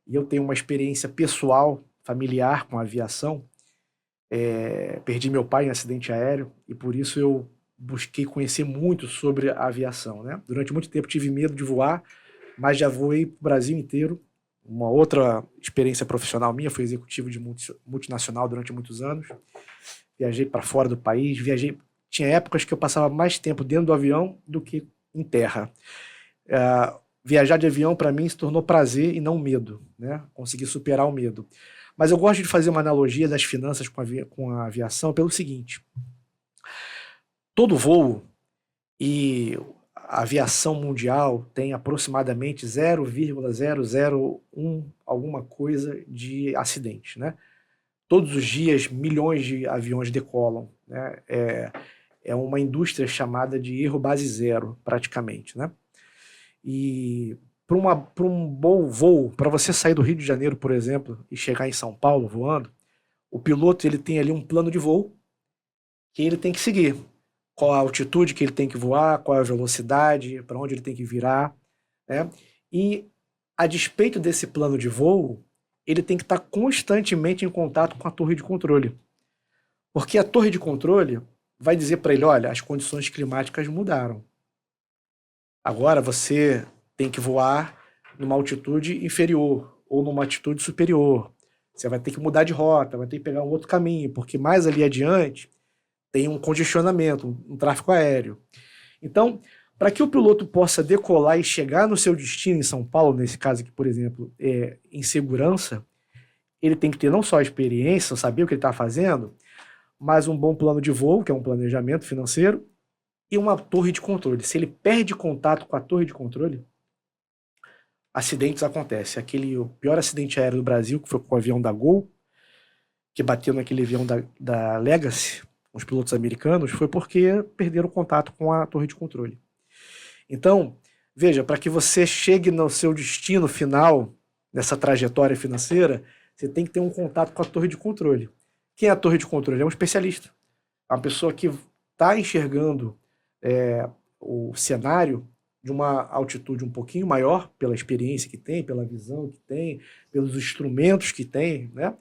E eu tenho uma experiência pessoal, familiar com a aviação. Perdi meu pai em acidente aéreo e por isso eu busquei conhecer muito sobre a aviação, né? Durante muito tempo tive medo de voar, mas já voei para o Brasil inteiro. Uma outra experiência profissional minha, fui executivo de multinacional durante muitos anos. Viajei para fora do país, tinha épocas que eu passava mais tempo dentro do avião do que em terra. Viajar de avião para mim se tornou prazer e não medo, né? Consegui superar o medo. Mas eu gosto de fazer uma analogia das finanças com a aviação pelo seguinte: todo voo e a aviação mundial tem aproximadamente 0,001 alguma coisa de acidente, né? Todos os dias milhões de aviões decolam, né? É uma indústria chamada de erro base zero, praticamente, né? E para um bom voo, para você sair do Rio de Janeiro, por exemplo, e chegar em São Paulo voando, o piloto ele tem ali um plano de voo que ele tem que seguir. Qual a altitude que ele tem que voar, qual a velocidade, para onde ele tem que virar, né? E a despeito desse plano de voo, ele tem que estar constantemente em contato com a torre de controle. Porque a torre de controle vai dizer para ele, olha, as condições climáticas mudaram. Agora você tem que voar numa altitude inferior ou numa altitude superior. Você vai ter que mudar de rota, vai ter que pegar um outro caminho, porque mais ali adiante tem um congestionamento, um tráfego aéreo. Então, para que o piloto possa decolar e chegar no seu destino em São Paulo, nesse caso aqui, por exemplo, em segurança, ele tem que ter não só a experiência, saber o que ele está fazendo, mas um bom plano de voo, que é um planejamento financeiro, e uma torre de controle. Se ele perde contato com a torre de controle, acidentes acontecem. O pior acidente aéreo do Brasil, que foi com o avião da Gol, que bateu naquele avião da Legacy, os pilotos americanos, foi porque perderam contato com a torre de controle. Então, veja, para que você chegue no seu destino final, nessa trajetória financeira, você tem que ter um contato com a torre de controle. Quem é a torre de controle? É um especialista. É uma pessoa que está enxergando o cenário de uma altitude um pouquinho maior, pela experiência que tem, pela visão que tem, pelos instrumentos que tem, né?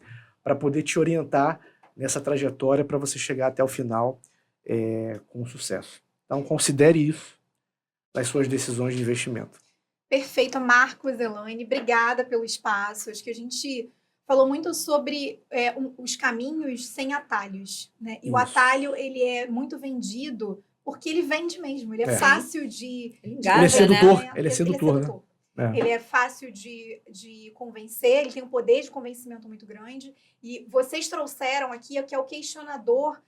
Para poder te orientar nessa trajetória para você chegar até o final com sucesso. Então, considere isso nas suas decisões de investimento. Perfeito, Marcos, Elaine, obrigada pelo espaço. Acho que a gente falou muito sobre os caminhos sem atalhos, né? E Isso. o atalho, ele é muito vendido porque ele vende mesmo, ele é fácil de... Ele é sedutor, né? ele é sedutor, né? Ele é fácil de convencer, ele tem um poder de convencimento muito grande. E vocês trouxeram aqui que é o questionador,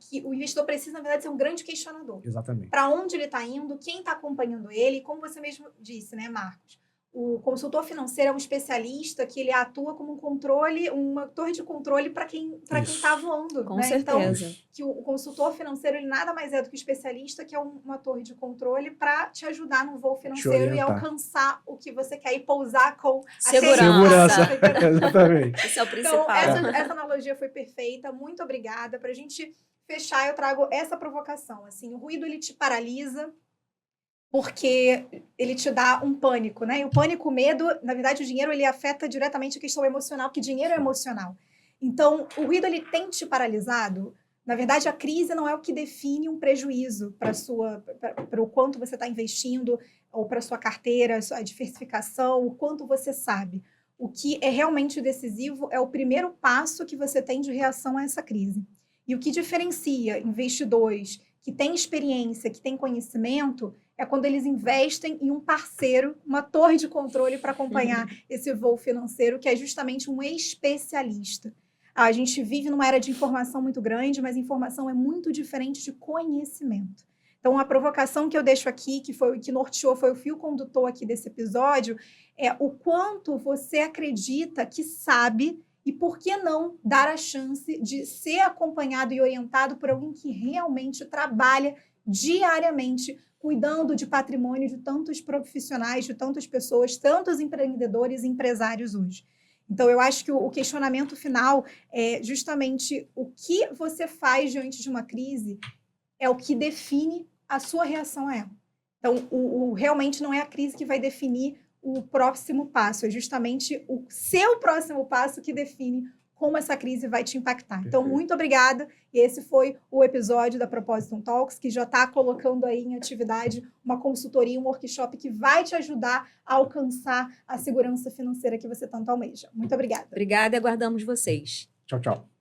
que o investidor precisa, na verdade, ser um grande questionador. Exatamente. Para onde ele está indo, quem está acompanhando ele, e como você mesmo disse, né, Marcos? O consultor financeiro é um especialista que ele atua como uma torre de controle para quem está voando. Com né? certeza. Então, que o consultor financeiro ele nada mais é do que o especialista, que é uma torre de controle para te ajudar no voo financeiro e alcançar o que você quer e pousar com segurança. Exatamente. Esse é o principal. Então, essa analogia foi perfeita. Muito obrigada. Para a gente fechar, eu trago essa provocação. Assim, o ruído, ele te paralisa, porque ele te dá um pânico, né? E o pânico, o medo, na verdade, o dinheiro, ele afeta diretamente a questão emocional, porque dinheiro é emocional. Então, o ruído, ele tem te paralisado. Na verdade, a crise não é o que define um prejuízo para o quanto você está investindo, ou para a sua carteira, a diversificação, o quanto você sabe. O que é realmente decisivo é o primeiro passo que você tem de reação a essa crise. E o que diferencia investidores que têm experiência, que têm conhecimento, é quando eles investem em um parceiro, uma torre de controle para acompanhar esse voo financeiro, que é justamente um especialista. A gente vive numa era de informação muito grande, mas informação é muito diferente de conhecimento. Então, a provocação que eu deixo aqui, que foi o que norteou, foi o fio condutor aqui desse episódio, é o quanto você acredita que sabe e por que não dar a chance de ser acompanhado e orientado por alguém que realmente trabalha diariamente cuidando de patrimônio de tantos profissionais, de tantas pessoas, tantos empreendedores e empresários hoje. Então, eu acho que o questionamento final é justamente o que você faz diante de uma crise é o que define a sua reação a ela. Então, realmente não é a crise que vai definir o próximo passo, é justamente o seu próximo passo que define como essa crise vai te impactar. Perfeito. Então, muito obrigada. E esse foi o episódio da Propositum Talks, que já está colocando aí em atividade uma consultoria, um workshop que vai te ajudar a alcançar a segurança financeira que você tanto almeja. Muito obrigada. Obrigada e aguardamos vocês. Tchau, tchau.